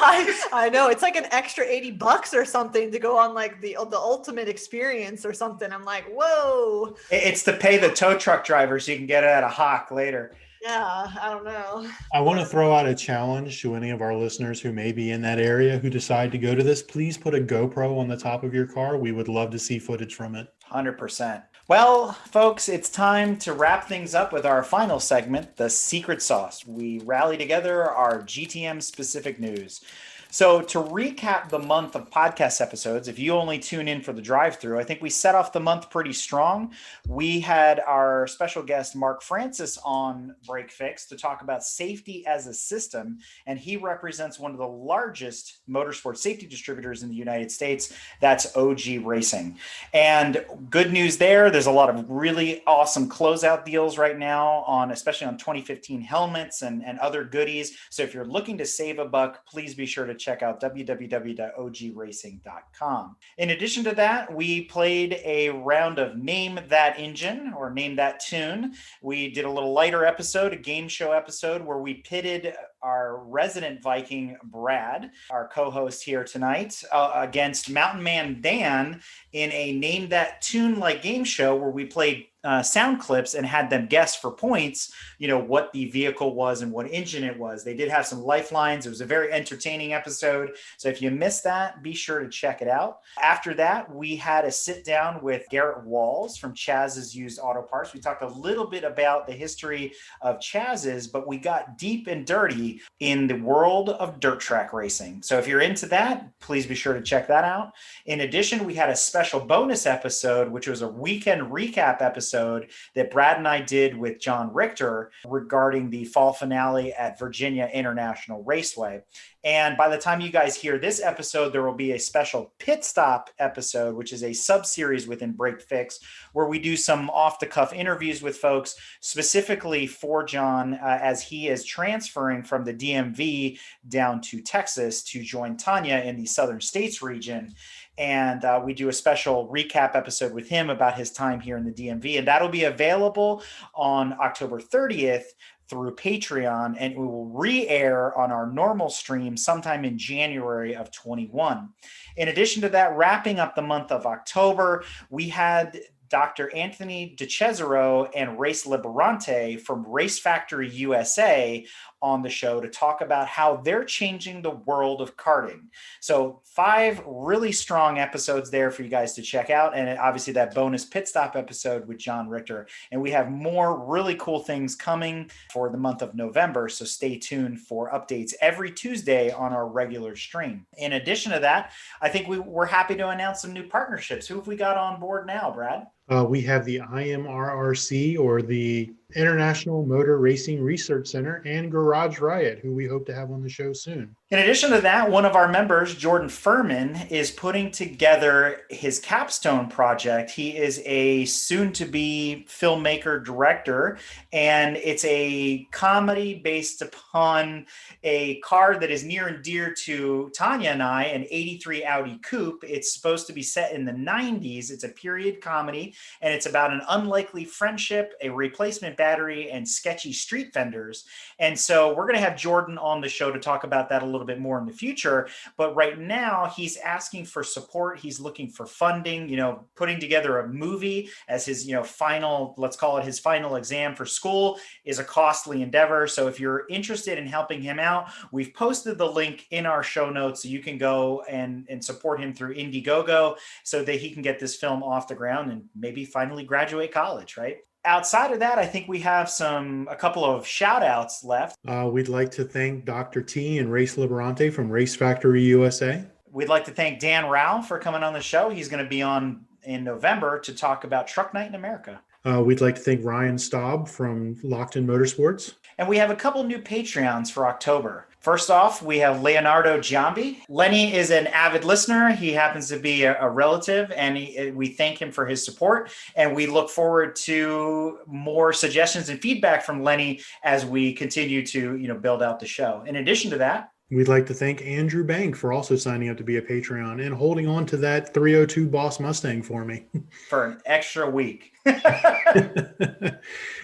Speaker 1: I know. It's like an extra $80 or something to go on like the ultimate experience or something. I'm like, whoa.
Speaker 3: It's to pay the tow truck driver so you can get it at a Hawk later.
Speaker 1: Yeah, I don't know.
Speaker 2: I want to throw out a challenge to any of our listeners who may be in that area who decide to go to this. Please put a GoPro on the top of your car. We would love to see footage from it.
Speaker 3: 100%. Well, folks, it's time to wrap things up with our final segment, the secret sauce. We rally together our GTM specific news. So to recap the month of podcast episodes, if you only tune in for the drive-through, I think we set off the month pretty strong. We had our special guest, Mark Francis, on Break Fix to talk about safety as a system. And he represents one of the largest motorsport safety distributors in the United States. That's OG Racing. And good news there. There's a lot of really awesome closeout deals right now especially on 2015 helmets and other goodies. So if you're looking to save a buck, please be sure to check out www.ogracing.com. In addition to that, we played a round of Name That Engine or Name That Tune. We did a little lighter episode, a game show episode, where we pitted our resident Viking, Brad, our co-host here tonight, against Mountain Man Dan in a Name That Tune like game show where we played sound clips and had them guess for points, what the vehicle was and what engine it was. They did have some lifelines. It was a very entertaining episode. So if you missed that, be sure to check it out. After that, we had a sit down with Garrett Walls from Chaz's Used Auto Parts. We talked a little bit about the history of Chaz's, but we got deep and dirty in the world of dirt track racing. So if you're into that, please be sure to check that out. In addition, we had a special bonus episode, which was a weekend recap episode that Brad and I did with John Richter regarding the fall finale at Virginia International Raceway. And by the time you guys hear this episode, there will be a special pit stop episode, which is a sub-series within Break Fix, where we do some off-the-cuff interviews with folks, specifically for John, as he is transferring from the DMV down to Texas to join Tanya in the Southern States region. And we do a special recap episode with him about his time here in the DMV. And that'll be available on October 30th through Patreon, and we will re-air on our normal stream sometime in January of 21. In addition to that, wrapping up the month of October, we had Dr. Anthony DeCesaro and Race Liberante from Race Factory USA on the show to talk about how they're changing the world of karting. So 5 really strong episodes there for you guys to check out. And obviously that bonus pit stop episode with John Richter. And we have more really cool things coming for the month of November. So stay tuned for updates every Tuesday on our regular stream. In addition to that, I think we're happy to announce some new partnerships. Who have we got on board now, Brad?
Speaker 2: We have the IMRRC, or the International Motor Racing Research Center, and Garage Riot, who we hope to have on the show soon.
Speaker 3: In addition to that, one of our members, Jordan Furman, is putting together his capstone project. He is a soon-to-be filmmaker director, and it's a comedy based upon a car that is near and dear to Tanya and I, an 83 Audi Coupe. It's supposed to be set in the 90s. It's a period comedy, and it's about an unlikely friendship, a replacement battery, and sketchy street vendors. And so we're going to have Jordan on the show to talk about that a little bit more in the future. But right now he's asking for support. He's looking for funding, putting together a movie as his, final, let's call it his final exam for school, is a costly endeavor. So if you're interested in helping him out, we've posted the link in our show notes so you can go and support him through Indiegogo so that he can get this film off the ground and maybe finally graduate college, right? Outside of that, I think we have a couple of shout outs left.
Speaker 2: We'd like to thank Dr. T and Race Liberante from Race Factory USA.
Speaker 3: We'd like to thank Dan Rao for coming on the show. He's going to be on in November to talk about Truck Night in America.
Speaker 2: We'd like to thank Ryan Staub from Lockton Motorsports.
Speaker 3: And we have a couple new Patreons for October. First off, we have Leonardo Giambi. Lenny is an avid listener. He happens to be a relative, and we thank him for his support. And we look forward to more suggestions and feedback from Lenny as we continue to, build out the show. In addition to that,
Speaker 2: we'd like to thank Andrew Bank for also signing up to be a Patreon and holding on to that 302 Boss Mustang for me.
Speaker 3: For an extra week.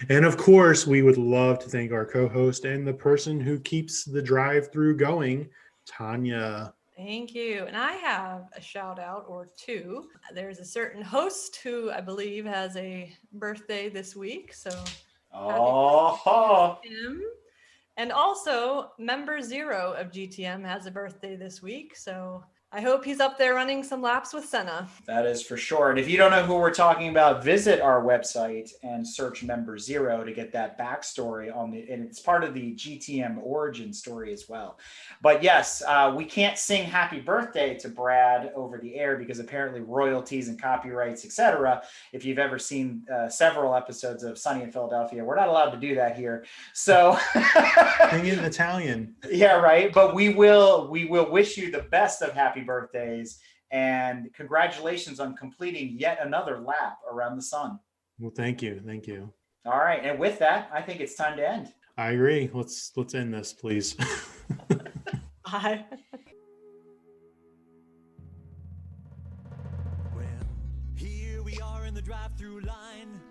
Speaker 2: And of course, we would love to thank our co-host and the person who keeps the drive-through going, Tanya.
Speaker 1: Thank you. And I have a shout out or two. There's a certain host who I believe has a birthday this week. So happy him. And also, member 0 of GTM has a birthday this week. So I hope he's up there running some laps with Senna.
Speaker 3: That is for sure. And if you don't know who we're talking about, visit our website and search Member 0 to get that backstory and it's part of the GTM origin story as well. But yes, we can't sing happy birthday to Brad over the air because apparently royalties and copyrights, etc. If you've ever seen several episodes of Sunny in Philadelphia, we're not allowed to do that here. So
Speaker 2: sing it in Italian.
Speaker 3: Yeah, right. But we will wish you the best of happy birthdays and congratulations on completing yet another lap around the sun.
Speaker 2: Well, thank you.
Speaker 3: All right, and with that, I think it's time to end.
Speaker 2: I agree. Let's end this, please.
Speaker 1: Bye.
Speaker 4: Well, here we are in the drive-through line,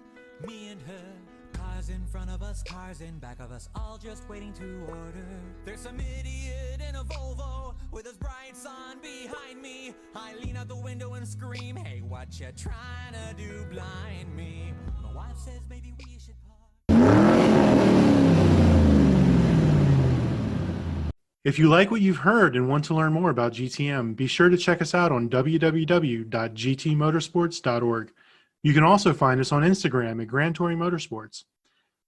Speaker 4: me and her Cars in front of us, cars in back of us, all just waiting to order. There's some idiot in a Volvo with his bright sun behind me. I lean out the window and scream, hey, what you trying to do, blind me? My wife says maybe we should park.
Speaker 2: If you like what you've heard and want to learn more about GTM, be sure to check us out on www.gtmotorsports.org. You can also find us on Instagram at Grand Touring Motorsports.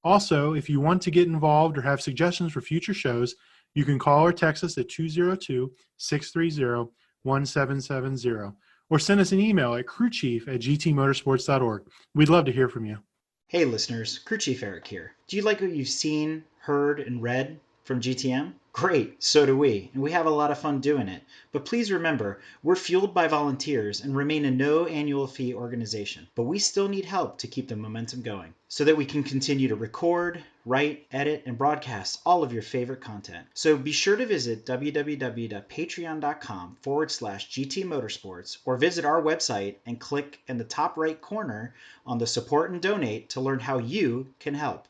Speaker 2: Also, if you want to get involved or have suggestions for future shows, you can call or text us at 202-630-1770 or send us an email at crewchief@gtmotorsports.org. We'd love to hear from you.
Speaker 5: Hey listeners, Crew Chief Eric here. Do you like what you've seen, heard, and read from GTM? Great, so do we, and we have a lot of fun doing it. But please remember, we're fueled by volunteers and remain a no annual fee organization. But we still need help to keep the momentum going so that we can continue to record, write, edit, and broadcast all of your favorite content. So be sure to visit www.patreon.com/GT Motorsports or visit our website and click in the top right corner on the support and donate to learn how you can help.